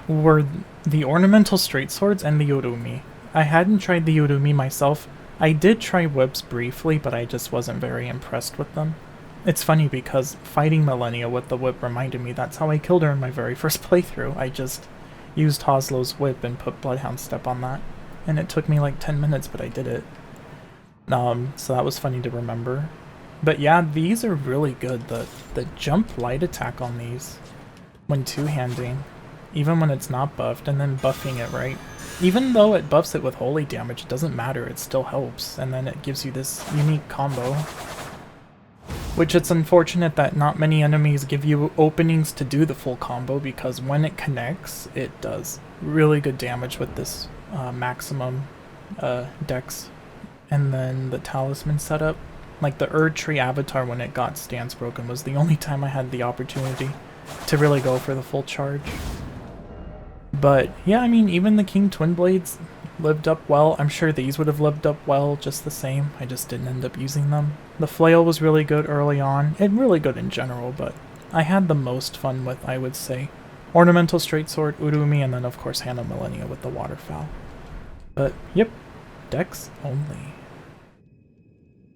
were the ornamental straight swords and the Urumi. I hadn't tried the Urumi myself. I did try whips briefly, but I just wasn't very impressed with them. It's funny because fighting Malenia with the whip reminded me that's how I killed her in my very first playthrough. I just used Hoslow's whip and put Bloodhound Step on that. And it took me like 10 minutes, but I did it. So that was funny to remember. But yeah, these are really good. The jump light attack on these, when two-handing, even when it's not buffed, and then buffing it right. Even though it buffs it with holy damage, it doesn't matter, it still helps. And then it gives you this unique combo. Which it's unfortunate that not many enemies give you openings to do the full combo, because when it connects, it does really good damage with this maximum dex. And then the talisman setup. Like the Tree avatar, when it got stance broken, was the only time I had the opportunity to really go for the full charge. But yeah, I mean, even the King Twin Blades lived up well. I'm sure these would have lived up well just the same. I just didn't end up using them. The flail was really good early on, and really good in general, but I had the most fun with, I would say, Ornamental Straight Sword, Urumi, and then of course Hand of Malenia with the waterfowl. But yep, Dex only.